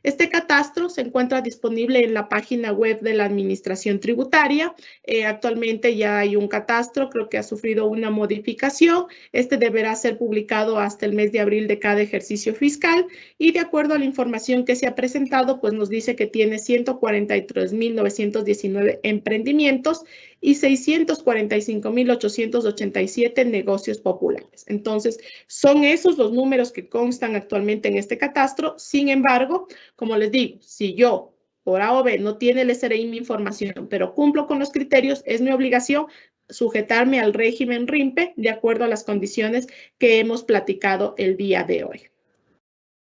Speaker 2: Este catastro se encuentra disponible en la página web de la Administración Tributaria. Actualmente ya hay un catastro, creo que ha sufrido una modificación. Este deberá ser publicado hasta el mes de abril de cada ejercicio fiscal y de acuerdo a la información que se ha presentado, pues nos dice que tiene 143.919 emprendimientos y 645.887 negocios populares. Entonces, son esos los números que constan actualmente en este catastro. Sin embargo, como les digo, si yo por A o B no tiene el SRI mi información, pero cumplo con los criterios, es mi obligación sujetarme al régimen RIMPE de acuerdo a las condiciones que hemos platicado el día de hoy.